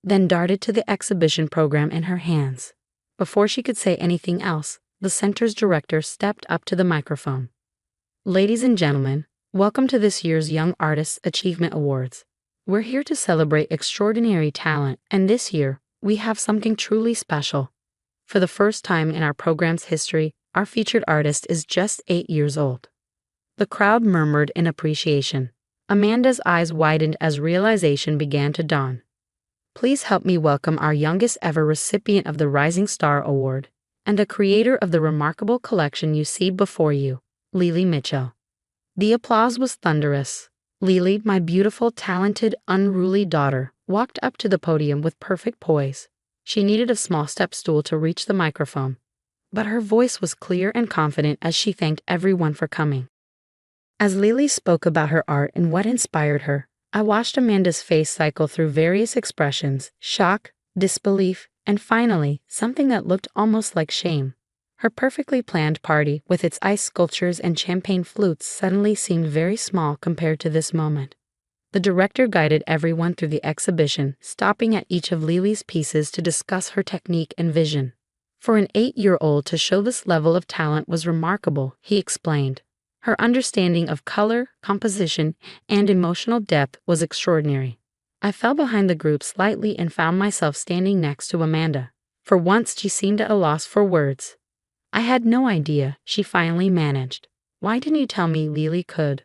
then darted to the exhibition program in her hands. Before she could say anything else, the center's director stepped up to the microphone. Ladies and gentlemen, welcome to this year's Young Artists Achievement Awards. We're here to celebrate extraordinary talent, and this year, we have something truly special. For the first time in our program's history, our featured artist is just 8 years old. The crowd murmured in appreciation. Amanda's eyes widened as realization began to dawn. Please help me welcome our youngest ever recipient of the Rising Star Award, and the creator of the remarkable collection you see before you, Lily Mitchell. The applause was thunderous. Lily, my beautiful, talented, unruly daughter, walked up to the podium with perfect poise. She needed a small step stool to reach the microphone, but her voice was clear and confident as she thanked everyone for coming. As Lily spoke about her art and what inspired her, I watched Amanda's face cycle through various expressions: shock, disbelief, and finally, something that looked almost like shame. Her perfectly planned party, with its ice sculptures and champagne flutes, suddenly seemed very small compared to this moment. The director guided everyone through the exhibition, stopping at each of Lily's pieces to discuss her technique and vision. For an 8-year-old to show this level of talent was remarkable, he explained. Her understanding of color, composition, and emotional depth was extraordinary. I fell behind the group slightly and found myself standing next to Amanda. For once, she seemed at a loss for words. I had no idea, she finally managed. Why didn't you tell me Lily could?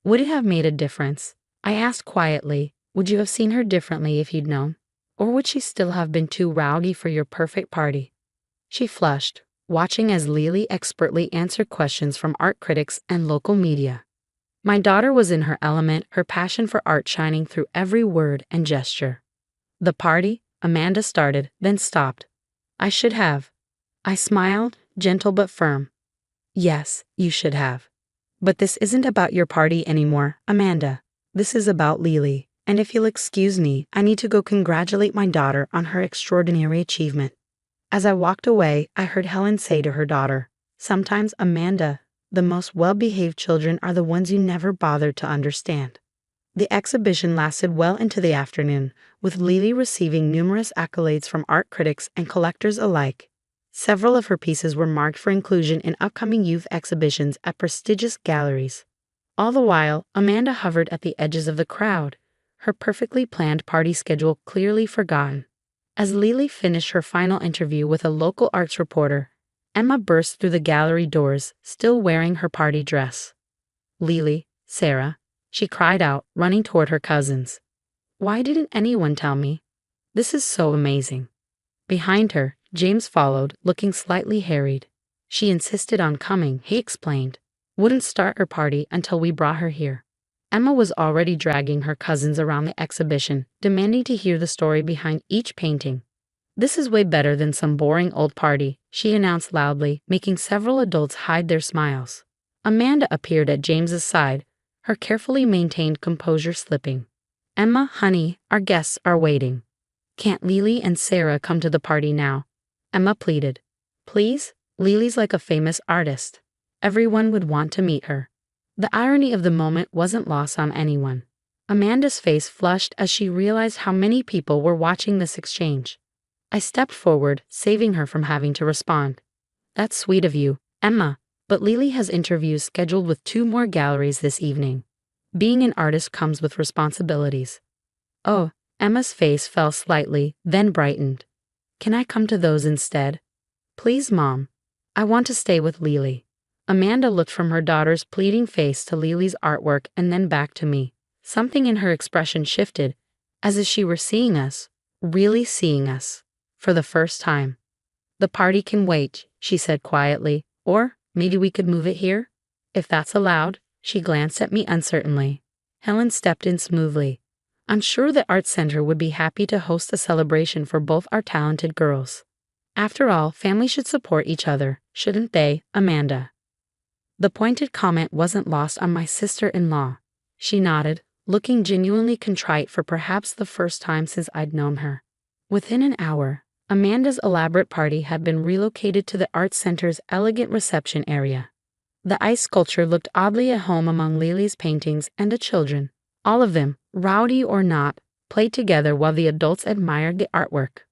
Would it have made a difference? I asked quietly. Would you have seen her differently if you'd known? Or would she still have been too rowdy for your perfect party? She flushed, watching as Lily expertly answered questions from art critics and local media. My daughter was in her element, her passion for art shining through every word and gesture. The party, Amanda started, then stopped. I should have. I smiled, gentle but firm. Yes, you should have. But this isn't about your party anymore, Amanda. This is about Lily, and if you'll excuse me, I need to go congratulate my daughter on her extraordinary achievement. As I walked away, I heard Helen say to her daughter, Sometimes, Amanda, the most well-behaved children are the ones you never bothered to understand. The exhibition lasted well into the afternoon, with Lily receiving numerous accolades from art critics and collectors alike. Several of her pieces were marked for inclusion in upcoming youth exhibitions at prestigious galleries. All the while, Amanda hovered at the edges of the crowd, her perfectly planned party schedule clearly forgotten. As Lily finished her final interview with a local arts reporter, Emma burst through the gallery doors, still wearing her party dress. Lily, Sarah, she cried out, running toward her cousins. Why didn't anyone tell me? This is so amazing. Behind her, James followed, looking slightly harried. She insisted on coming, he explained. Wouldn't start her party until we brought her here. Emma was already dragging her cousins around the exhibition, demanding to hear the story behind each painting. This is way better than some boring old party, she announced loudly, making several adults hide their smiles. Amanda appeared at James's side, her carefully maintained composure slipping. "Emma, honey, our guests are waiting. Can't Lily and Sarah come to the party now?" Emma pleaded. "Please? Lily's like a famous artist. Everyone would want to meet her." The irony of the moment wasn't lost on anyone. Amanda's face flushed as she realized how many people were watching this exchange. I stepped forward, saving her from having to respond. "That's sweet of you, Emma, but Lily has interviews scheduled with 2 more galleries this evening. Being an artist comes with responsibilities." "Oh," Emma's face fell slightly, then brightened. "Can I come to those instead?" "Please, Mom. I want to stay with Lily." Amanda looked from her daughter's pleading face to Lily's artwork and then back to me. Something in her expression shifted, as if she were seeing us, really seeing us, for the first time. "The party can wait," she said quietly, "or maybe we could move it here? If that's allowed." She glanced at me uncertainly. Helen stepped in smoothly. "I'm sure the Art Center would be happy to host a celebration for both our talented girls. After all, families should support each other, shouldn't they, Amanda?" The pointed comment wasn't lost on my sister-in-law. She nodded, looking genuinely contrite for perhaps the first time since I'd known her. Within an hour, Amanda's elaborate party had been relocated to the Art Center's elegant reception area. The ice sculpture looked oddly at home among Lily's paintings, and the children, all of them, rowdy or not, played together while the adults admired the artwork.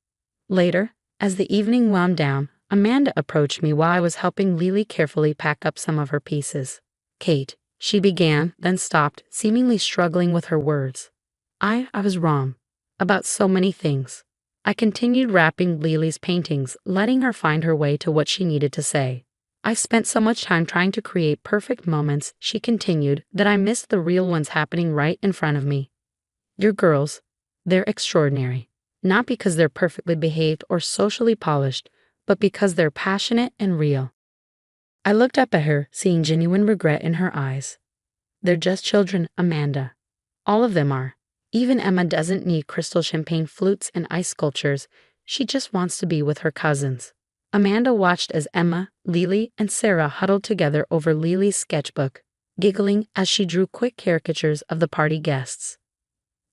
Later, as the evening wound down, Amanda approached me while I was helping Lily carefully pack up some of her pieces. "Kate," she began, then stopped, seemingly struggling with her words. I was wrong. About so many things." I continued wrapping Lily's paintings, letting her find her way to what she needed to say. "I spent so much time trying to create perfect moments," she continued, "that I missed the real ones happening right in front of me. Your girls, they're extraordinary. Not because they're perfectly behaved or socially polished, but because they're passionate and real." I looked up at her, seeing genuine regret in her eyes. "They're just children, Amanda. All of them are. Even Emma doesn't need crystal champagne flutes and ice sculptures. She just wants to be with her cousins." Amanda watched as Emma, Lily, and Sarah huddled together over Lily's sketchbook, giggling as she drew quick caricatures of the party guests.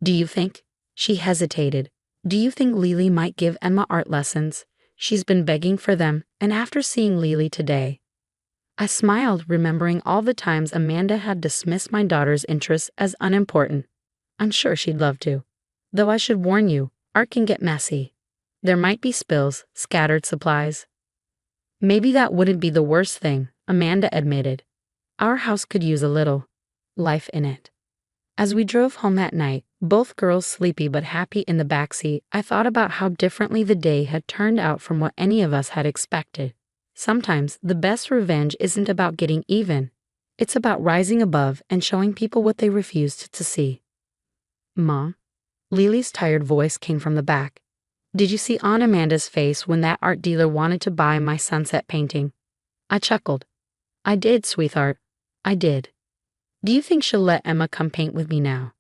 "Do you think?" She hesitated. "Do you think Lily might give Emma art lessons? She's been begging for them, and after seeing Lily today." I smiled, remembering all the times Amanda had dismissed my daughter's interests as unimportant. "I'm sure she'd love to. Though I should warn you, art can get messy. There might be spills, scattered supplies." "Maybe that wouldn't be the worst thing," Amanda admitted. "Our house could use a little life in it." As we drove home that night, both girls sleepy but happy in the backseat, I thought about how differently the day had turned out from what any of us had expected. Sometimes the best revenge isn't about getting even. It's about rising above and showing people what they refused to see. "Mom?" Lily's tired voice came from the back. "Did you see Aunt Amanda's face when that art dealer wanted to buy my sunset painting?" I chuckled. "I did, sweetheart. I did. Do you think she'll let Emma come paint with me now?"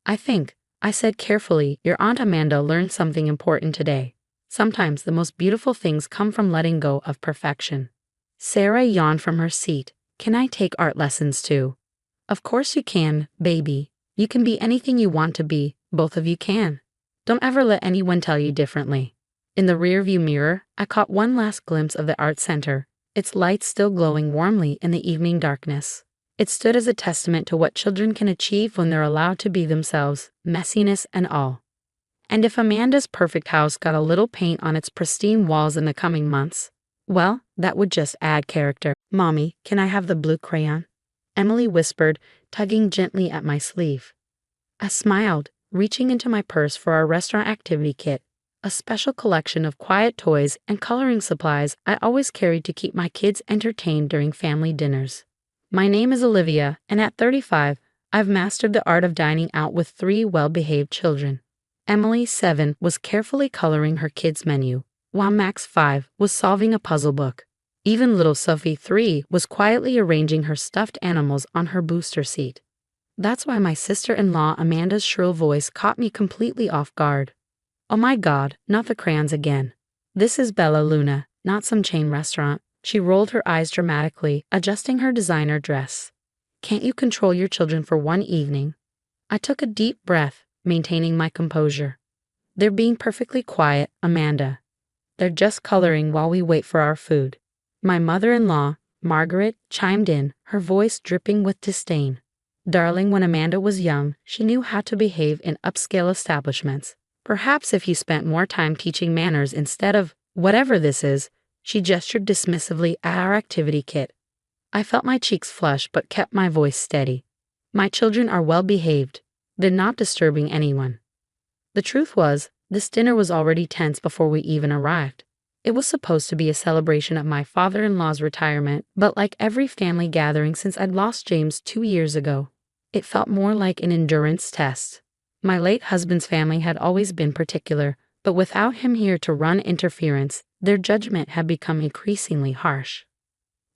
I said carefully, "your Aunt Amanda learned something important today. Sometimes the most beautiful things come from letting go of perfection." Sarah yawned from her seat. "Can I take art lessons too?" "Of course you can, baby. You can be anything you want to be. Both of you can. Don't ever let anyone tell you differently." In the rearview mirror, I caught one last glimpse of the Art Center, its lights still glowing warmly in the evening darkness. It stood as a testament to what children can achieve when they're allowed to be themselves, messiness and all. And if Amanda's perfect house got a little paint on its pristine walls in the coming months, well, that would just add character. "Mommy, can I have the blue crayon?" Emily whispered, tugging gently at my sleeve. I smiled, reaching into my purse for our restaurant activity kit, a special collection of quiet toys and coloring supplies I always carried to keep my kids entertained during family dinners. My name is Olivia, and at 35, I've mastered the art of dining out with 3 well-behaved children. Emily, 7, was carefully coloring her kids' menu, while Max, 5, was solving a puzzle book. Even little Sophie, 3, was quietly arranging her stuffed animals on her booster seat. That's why my sister-in-law Amanda's shrill voice caught me completely off guard. "Oh my God, not the crayons again. This is Bella Luna, not some chain restaurant. She rolled her eyes dramatically, adjusting her designer dress. Can't you control your children for one evening? I took a deep breath, maintaining my composure. They're being perfectly quiet, Amanda. They're just coloring while we wait for our food. My mother-in-law, Margaret, chimed in, her voice dripping with disdain. Darling, when Amanda was young, she knew how to behave in upscale establishments. Perhaps if you spent more time teaching manners instead of, whatever this is, she gestured dismissively at our activity kit. I felt my cheeks flush but kept my voice steady. My children are well behaved. They're not disturbing anyone. The truth was, this dinner was already tense before we even arrived. It was supposed to be a celebration of my father-in-law's retirement, but like every family gathering since I'd lost James 2 years ago, it felt more like an endurance test. My late husband's family had always been particular, but without him here to run interference, their judgment had become increasingly harsh.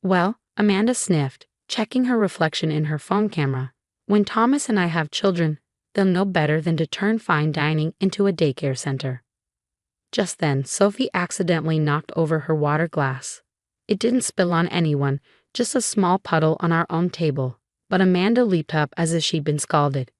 Well, Amanda sniffed, checking her reflection in her phone camera. When Thomas and I have children, they'll know better than to turn fine dining into a daycare center. Just then, Sophie accidentally knocked over her water glass. It didn't spill on anyone, just a small puddle on our own table, but Amanda leaped up as if she'd been scalded.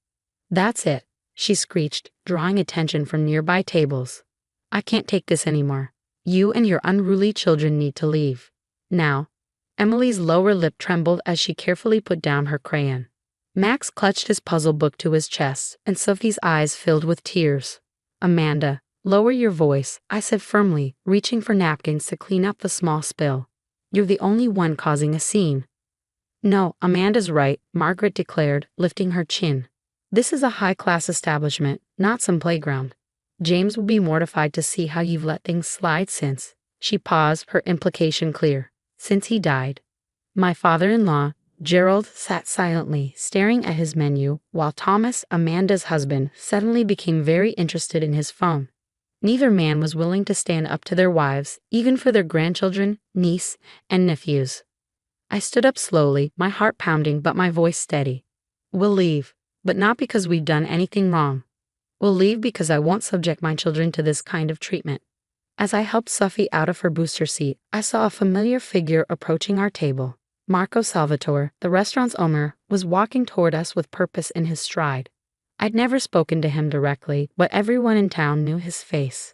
That's it, she screeched, drawing attention from nearby tables. I can't take this anymore. You and your unruly children need to leave. Now. Emily's lower lip trembled as she carefully put down her crayon. Max clutched his puzzle book to his chest, and Sophie's eyes filled with tears. Amanda, lower your voice, I said firmly, reaching for napkins to clean up the small spill. You're the only one causing a scene. No, Amanda's right, Margaret declared, lifting her chin. This is a high-class establishment, not some playground. James will be mortified to see how you've let things slide since. She paused, her implication clear. Since he died. My father-in-law, Gerald, sat silently, staring at his menu, while Thomas, Amanda's husband, suddenly became very interested in his phone. Neither man was willing to stand up to their wives, even for their grandchildren, niece, and nephews. I stood up slowly, my heart pounding but my voice steady. We'll leave, but not because we've done anything wrong. We'll leave because I won't subject my children to this kind of treatment. As I helped Sophie out of her booster seat, I saw a familiar figure approaching our table. Marco Salvatore, the restaurant's owner, was walking toward us with purpose in his stride. I'd never spoken to him directly, but everyone in town knew his face.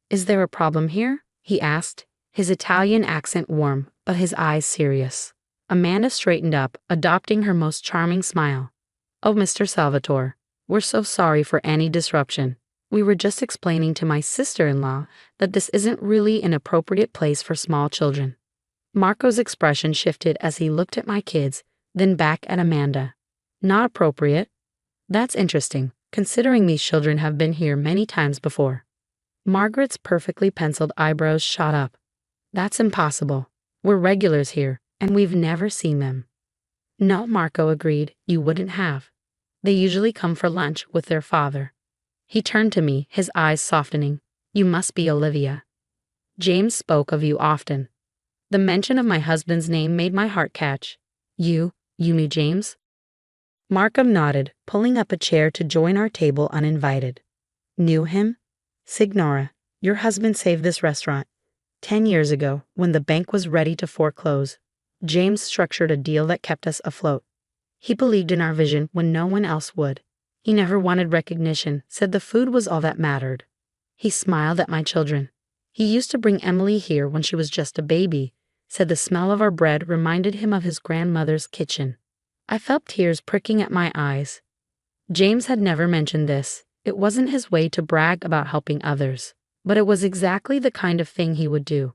Is there a problem here? He asked, his Italian accent warm, but his eyes serious. Amanda straightened up, adopting her most charming smile. Oh, Mr. Salvatore, we're so sorry for any disruption. We were just explaining to my sister-in-law that this isn't really an appropriate place for small children. Marco's expression shifted as he looked at my kids, then back at Amanda. Not appropriate? That's interesting, considering these children have been here many times before. Margaret's perfectly penciled eyebrows shot up. That's impossible. We're regulars here, and we've never seen them. No, Marco agreed, you wouldn't have. They usually come for lunch with their father. He turned to me, his eyes softening. You must be Olivia. James spoke of you often. The mention of my husband's name made my heart catch. You knew James? Markham nodded, pulling up a chair to join our table uninvited. Knew him? Signora, your husband saved this restaurant. 10 years ago, when the bank was ready to foreclose, James structured a deal that kept us afloat. He believed in our vision when no one else would. He never wanted recognition, said the food was all that mattered. He smiled at my children. He used to bring Emily here when she was just a baby, said the smell of our bread reminded him of his grandmother's kitchen. I felt tears pricking at my eyes. James had never mentioned this. It wasn't his way to brag about helping others, but it was exactly the kind of thing he would do.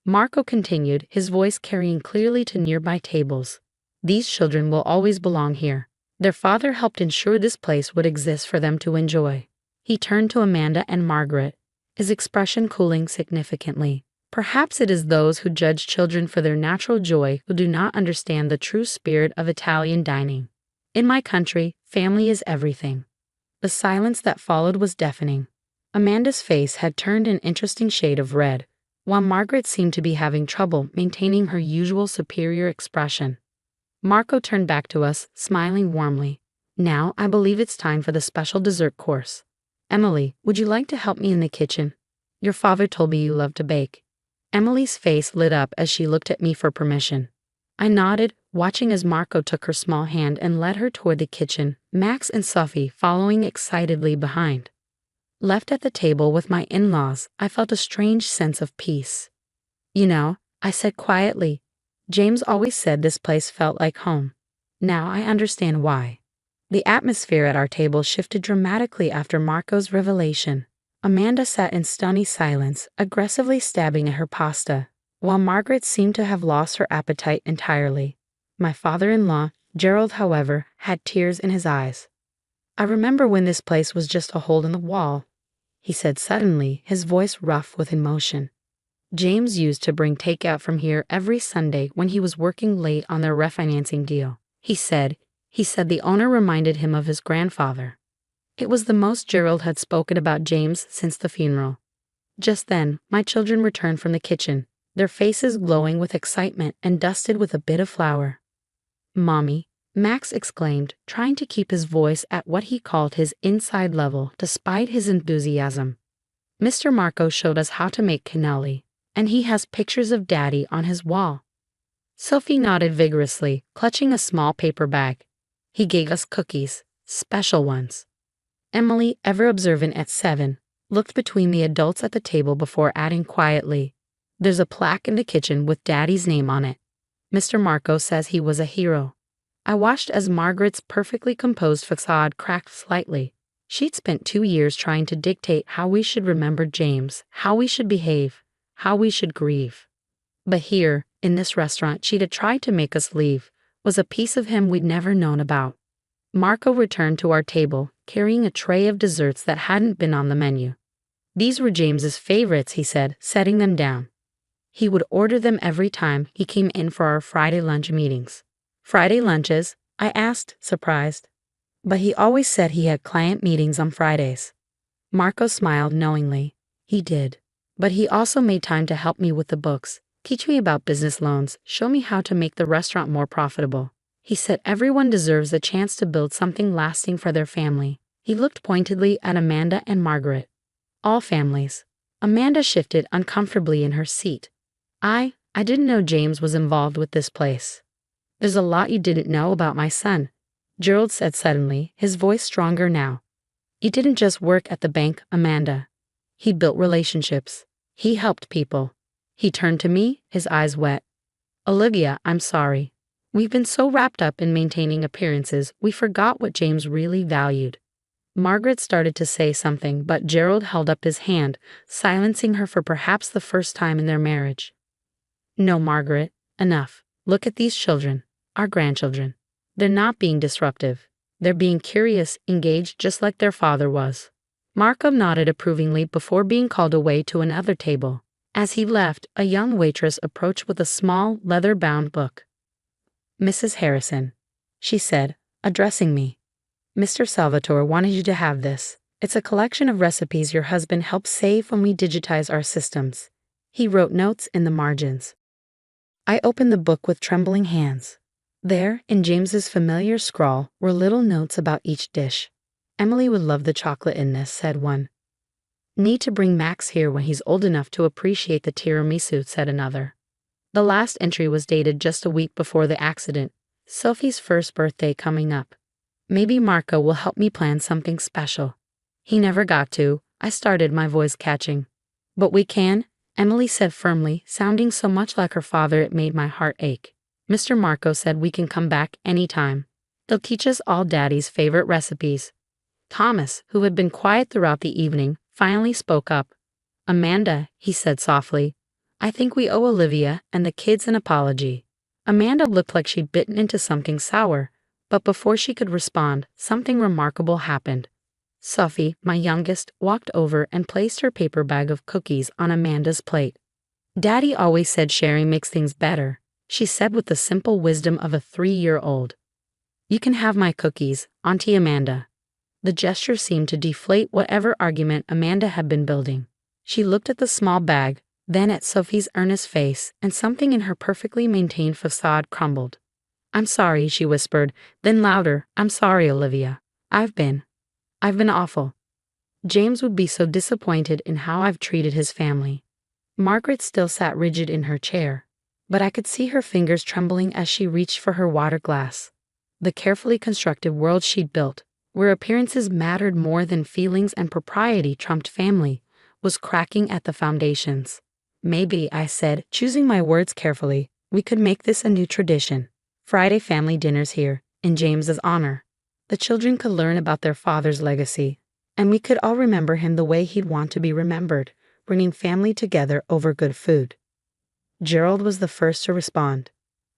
Marco continued, his voice carrying clearly to nearby tables. These children will always belong here. Their father helped ensure this place would exist for them to enjoy. He turned to Amanda and Margaret, his expression cooling significantly. Perhaps it is those who judge children for their natural joy who do not understand the true spirit of Italian dining. In my country, family is everything. The silence that followed was deafening. Amanda's face had turned an interesting shade of red, while Margaret seemed to be having trouble maintaining her usual superior expression. Marco turned back to us, smiling warmly. Now, I believe it's time for the special dessert course. Emily, would you like to help me in the kitchen? Your father told me you love to bake. Emily's face lit up as she looked at me for permission. I nodded, watching as Marco took her small hand and led her toward the kitchen, Max and Sophie following excitedly behind. Left at the table with my in-laws, I felt a strange sense of peace. You know, I said quietly, James always said this place felt like home. Now I understand why. The atmosphere at our table shifted dramatically after Marco's revelation. Amanda sat in stony silence, aggressively stabbing at her pasta, while Margaret seemed to have lost her appetite entirely. My father-in-law, Gerald, however, had tears in his eyes. I remember when this place was just a hole in the wall, he said suddenly, his voice rough with emotion. James used to bring takeout from here every Sunday when he was working late on their refinancing deal. He said the owner reminded him of his grandfather. It was the most Gerald had spoken about James since the funeral. Just then, my children returned from the kitchen, their faces glowing with excitement and dusted with a bit of flour. "Mommy," Max exclaimed, trying to keep his voice at what he called his inside level despite his enthusiasm. "Mr. Marco showed us how to make cannoli, and he has pictures of Daddy on his wall." Sophie nodded vigorously, clutching a small paper bag. "He gave us cookies, special ones." Emily, ever observant at 7, looked between the adults at the table before adding quietly, "There's a plaque in the kitchen with Daddy's name on it. Mr. Marco says he was a hero." I watched as Margaret's perfectly composed facade cracked slightly. She'd spent 2 years trying to dictate how we should remember James, how we should behave, how we should grieve. But here, in this restaurant she'd tried to make us leave, was a piece of him we'd never known about. Marco returned to our table, carrying a tray of desserts that hadn't been on the menu. These were James's favorites, he said, setting them down. He would order them every time he came in for our Friday lunch meetings. "Friday lunches?" I asked, surprised. "But he always said he had client meetings on Fridays." Marco smiled knowingly. He did. But he also made time to help me with the books, teach me about business loans, show me how to make the restaurant more profitable. He said everyone deserves a chance to build something lasting for their family. He looked pointedly at Amanda and Margaret. All families. Amanda shifted uncomfortably in her seat. I didn't know James was involved with this place." "There's a lot you didn't know about my son," Gerald said suddenly, his voice stronger now. "He didn't just work at the bank, Amanda. He built relationships. He helped people." He turned to me, his eyes wet. "Olivia, I'm sorry. We've been so wrapped up in maintaining appearances, we forgot what James really valued." Margaret started to say something, but Gerald held up his hand, silencing her for perhaps the first time in their marriage. "No, Margaret, enough. Look at these children, our grandchildren. They're not being disruptive. They're being curious, engaged just like their father was." Marco nodded approvingly before being called away to another table. As he left, a young waitress approached with a small, leather-bound book. "Mrs. Harrison," she said, addressing me. "Mr. Salvatore wanted you to have this. It's a collection of recipes your husband helped save when we digitize our systems. He wrote notes in the margins." I opened the book with trembling hands. There, in James's familiar scrawl, were little notes about each dish. "Emily would love the chocolate in this," said one. "Need to bring Max here when he's old enough to appreciate the tiramisu," said another. The last entry was dated just a week before the accident, Sophie's first birthday coming up. "Maybe Marco will help me plan something special." "He never got to," I started, my voice catching. "But we can," Emily said firmly, sounding so much like her father it made my heart ache. "Mr. Marco said we can come back anytime. They'll teach us all Daddy's favorite recipes." Thomas, who had been quiet throughout the evening, finally spoke up. "Amanda," he said softly, "I think we owe Olivia and the kids an apology." Amanda looked like she'd bitten into something sour, but before she could respond, something remarkable happened. Sophie, my youngest, walked over and placed her paper bag of cookies on Amanda's plate. "Daddy always said sharing makes things better," she said with the simple wisdom of a 3-year-old. "You can have my cookies, Auntie Amanda." The gesture seemed to deflate whatever argument Amanda had been building. She looked at the small bag, then at Sophie's earnest face, and something in her perfectly maintained facade crumbled. "I'm sorry," she whispered, then louder, "I'm sorry, Olivia. I've been awful. James would be so disappointed in how I've treated his family." Margaret still sat rigid in her chair, but I could see her fingers trembling as she reached for her water glass. The carefully constructed world she'd built, where appearances mattered more than feelings and propriety trumped family, was cracking at the foundations. Maybe, I said, choosing my words carefully, we could make this a new tradition. Friday family dinners here, in James's honor. The children could learn about their father's legacy, and we could all remember him the way he'd want to be remembered, bringing family together over good food. Gerald was the first to respond.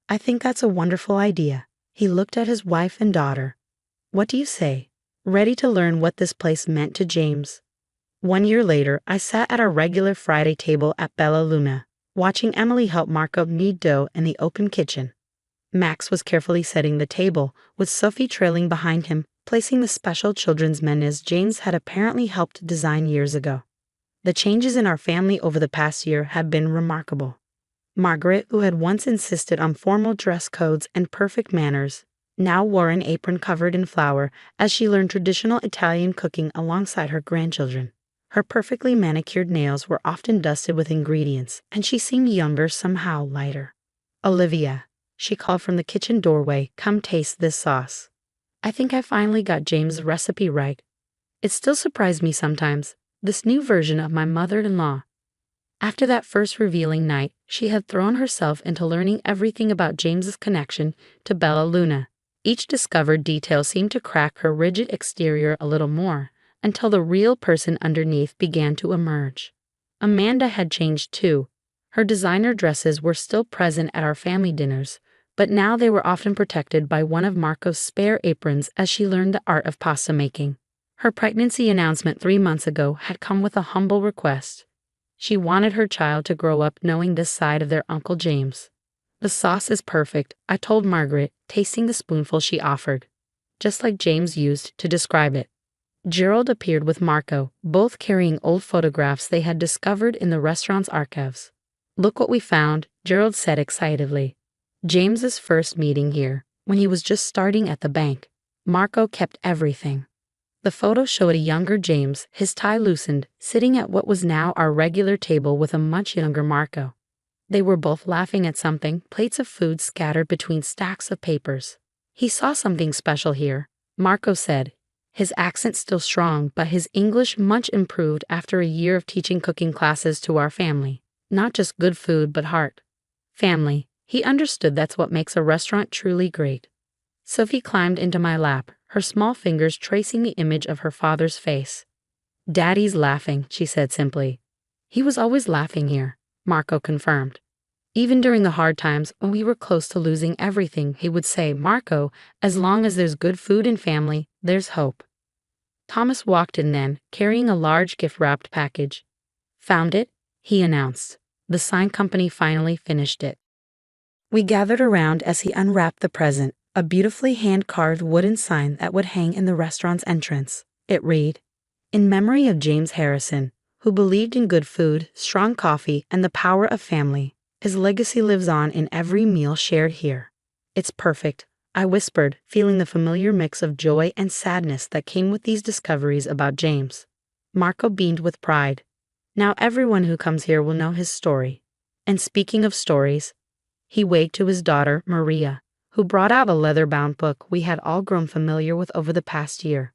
I think that's a wonderful idea. He looked at his wife and daughter. What do you say? Ready to learn what this place meant to James. 1 year later, I sat at our regular Friday table at Bella Luna, watching Emily help Marco knead dough in the open kitchen. Max was carefully setting the table, with Sophie trailing behind him, placing the special children's menus James had apparently helped design years ago. The changes in our family over the past year had been remarkable. Margaret, who had once insisted on formal dress codes and perfect manners, now wore an apron covered in flour as she learned traditional Italian cooking alongside her grandchildren. Her perfectly manicured nails were often dusted with ingredients, and she seemed younger, somehow lighter. Olivia, she called from the kitchen doorway, come taste this sauce. I think I finally got James' recipe right. It still surprised me sometimes, this new version of my mother-in-law. After that first revealing night, she had thrown herself into learning everything about James's connection to Bella Luna. Each discovered detail seemed to crack her rigid exterior a little more, until the real person underneath began to emerge. Amanda had changed too. Her designer dresses were still present at our family dinners, but now they were often protected by one of Marco's spare aprons as she learned the art of pasta making. Her pregnancy announcement 3 months ago had come with a humble request. She wanted her child to grow up knowing this side of their Uncle James. The sauce is perfect, I told Margaret, tasting the spoonful she offered, just like James used to describe it. Gerald appeared with Marco, both carrying old photographs they had discovered in the restaurant's archives. Look what we found, Gerald said excitedly. James's first meeting here, when he was just starting at the bank. Marco kept everything. The photo showed a younger James, his tie loosened, sitting at what was now our regular table with a much younger Marco. They were both laughing at something, plates of food scattered between stacks of papers. He saw something special here, Marco said, his accent still strong but his English much improved after a year of teaching cooking classes to our family. Not just good food but heart. Family. He understood that's what makes a restaurant truly great. Sophie climbed into my lap, her small fingers tracing the image of her father's face. Daddy's laughing, she said simply. He was always laughing here, Marco confirmed. Even during the hard times when we were close to losing everything, he would say, Marco, as long as there's good food and family, there's hope. Thomas walked in then, carrying a large gift-wrapped package. Found it, he announced. The sign company finally finished it. We gathered around as he unwrapped the present, a beautifully hand-carved wooden sign that would hang in the restaurant's entrance. It read, In memory of James Harrison, who believed in good food, strong coffee, and the power of family. His legacy lives on in every meal shared here. It's perfect, I whispered, feeling the familiar mix of joy and sadness that came with these discoveries about James. Marco beamed with pride. Now everyone who comes here will know his story. And speaking of stories, he waved to his daughter, Maria, who brought out a leather-bound book we had all grown familiar with over the past year.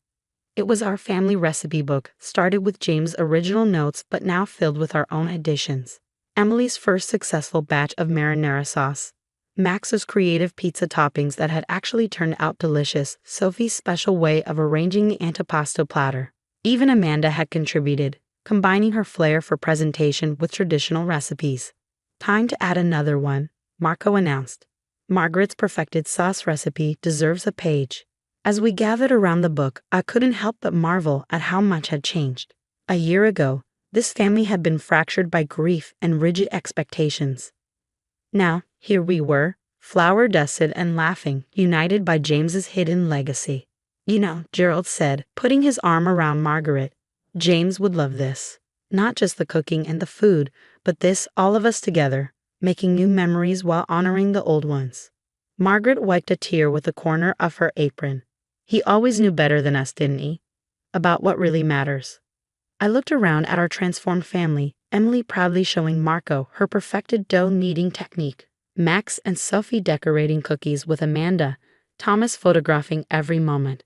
It was our family recipe book, started with James' original notes but now filled with our own additions. Emily's first successful batch of marinara sauce. Max's creative pizza toppings that had actually turned out delicious, Sophie's special way of arranging the antipasto platter. Even Amanda had contributed, combining her flair for presentation with traditional recipes. Time to add another one, Marco announced. Margaret's perfected sauce recipe deserves a page. As we gathered around the book, I couldn't help but marvel at how much had changed. A year ago, this family had been fractured by grief and rigid expectations. Now, here we were, flour-dusted and laughing, united by James's hidden legacy. You know, Gerald said, putting his arm around Margaret, James would love this. Not just the cooking and the food, but this, all of us together, making new memories while honoring the old ones. Margaret wiped a tear with the corner of her apron. He always knew better than us, didn't he? About what really matters. I looked around at our transformed family, Emily proudly showing Marco her perfected dough kneading technique, Max and Sophie decorating cookies with Amanda, Thomas photographing every moment.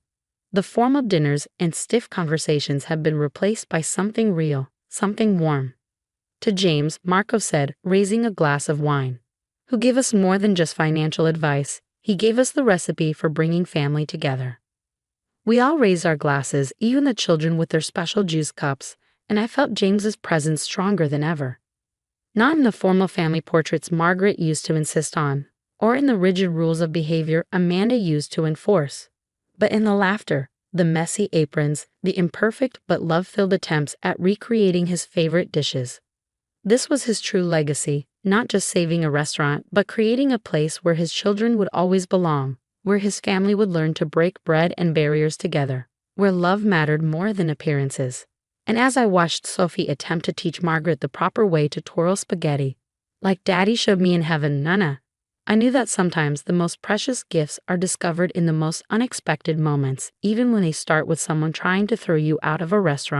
The formal dinners and stiff conversations have been replaced by something real, something warm. To James, Marco said, raising a glass of wine, who gave us more than just financial advice, he gave us the recipe for bringing family together. We all raised our glasses, even the children with their special juice cups, and I felt James's presence stronger than ever. Not in the formal family portraits Margaret used to insist on, or in the rigid rules of behavior Amanda used to enforce, but in the laughter, the messy aprons, the imperfect but love-filled attempts at recreating his favorite dishes. This was his true legacy, not just saving a restaurant, but creating a place where his children would always belong, where his family would learn to break bread and barriers together, where love mattered more than appearances. And as I watched Sophie attempt to teach Margaret the proper way to twirl spaghetti, like Daddy showed me in heaven, Nana, I knew that sometimes the most precious gifts are discovered in the most unexpected moments, even when they start with someone trying to throw you out of a restaurant.